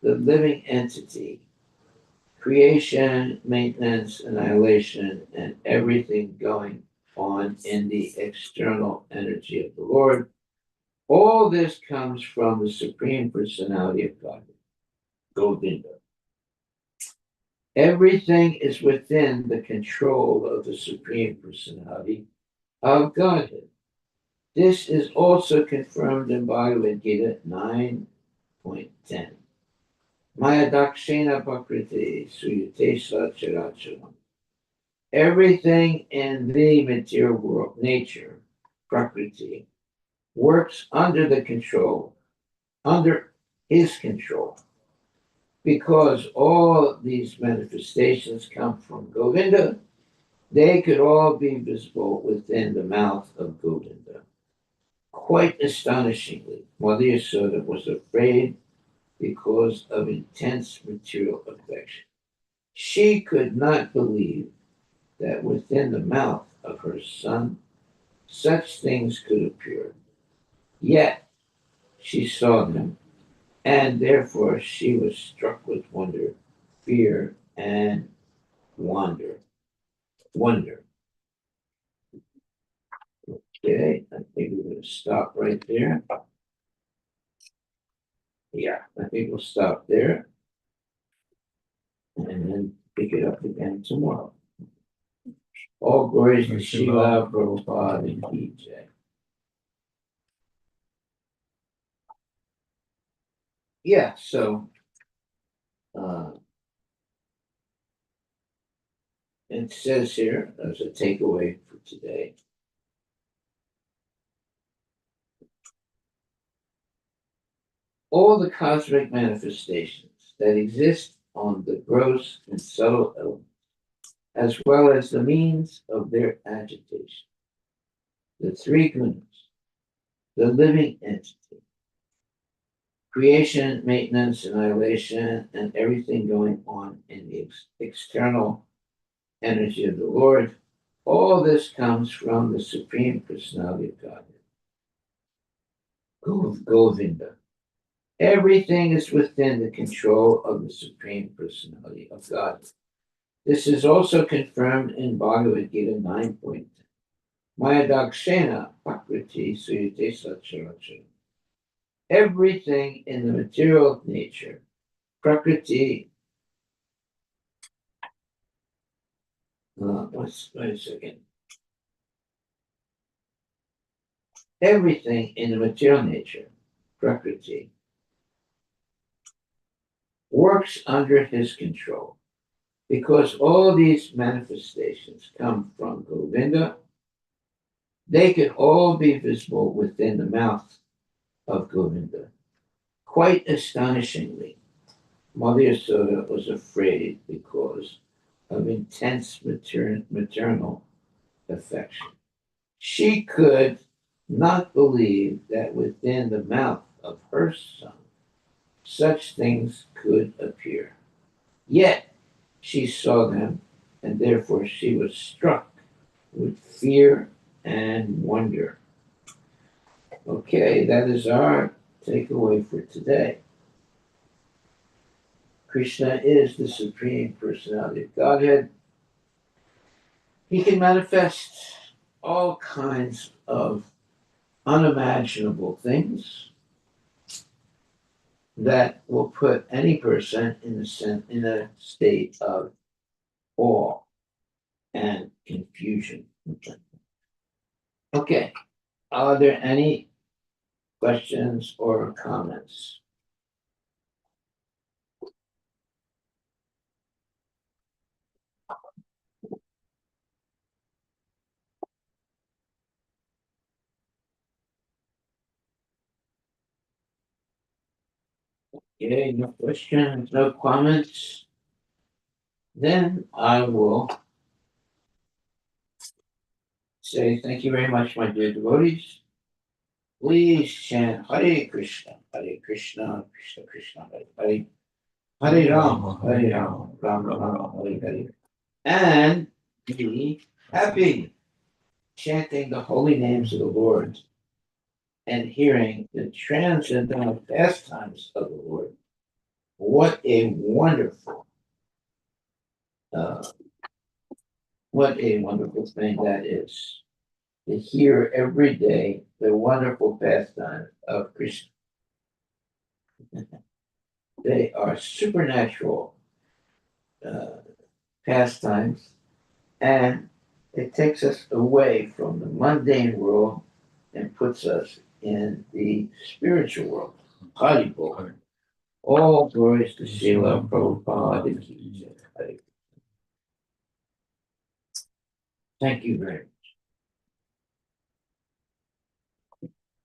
the living entity, creation, maintenance, annihilation, and everything going on in the external energy of the Lord, all this comes from the Supreme Personality of God, Govinda. Everything is within the control of the Supreme Personality of Godhead. This is also confirmed in Bhagavad Gita 9.10. Maya dakshina pakriti suyutesa characharam. Everything in the material world, nature, prakriti, works under his control, because all these manifestations come from Govinda. They could all be visible within the mouth of Govinda. Quite astonishingly, Mother Yasoda was afraid because of intense material affection. She could not believe that within the mouth of her son such things could appear. Yet she saw them, and therefore she was struck with wonder, fear, and wonder. Okay, I think we're going to stop right there. Yeah, I think we'll stop there and then pick it up again tomorrow. All glories to Srila Prabhupada and Ki Jai. Yeah, so it says here as a takeaway for today. All the cosmic manifestations that exist on the gross and subtle elements, as well as the means of their agitation, the three gunas, the living entity, creation, maintenance, annihilation, and everything going on in the external energy of the Lord, all this comes from the Supreme Personality of Godhead, Govinda. Everything is within the control of the Supreme Personality of God. This is also confirmed in Bhagavad Gita 9.10. Maya dakshena pakriti suyate satcharacha. Everything in the material nature, prakriti, wait a second. Everything in the material nature, prakriti, works under his control, because all these manifestations come from Govinda. They could all be visible within the mouth of Govinda. Quite astonishingly, Mother Yasoda was afraid because of intense maternal affection. She could not believe that within the mouth of her son such things could appear. Yet she saw them, and therefore she was struck with fear and wonder. Okay, that is our takeaway for today. Krishna is the Supreme Personality of Godhead. he can manifest all kinds of unimaginable things that will put any person in a state of awe and confusion. Okay, are there any questions or comments? Okay, no questions, no comments. Then I will say thank you very much, my dear devotees. Please chant Hare Krishna, Krishna Krishna, Hare Hare, Hare Rama, Rama Rama, Hare Hare. And be happy chanting the holy names of the Lord and hearing the transcendental pastimes of the Lord. What a wonderful, uh, what a wonderful thing that is to hear every day the wonderful pastimes of Krishna. They are supernatural pastimes, and it takes us away from the mundane world and puts us in the spiritual world. Haribol. All glories to Srila Prabhupada. Thank you very much.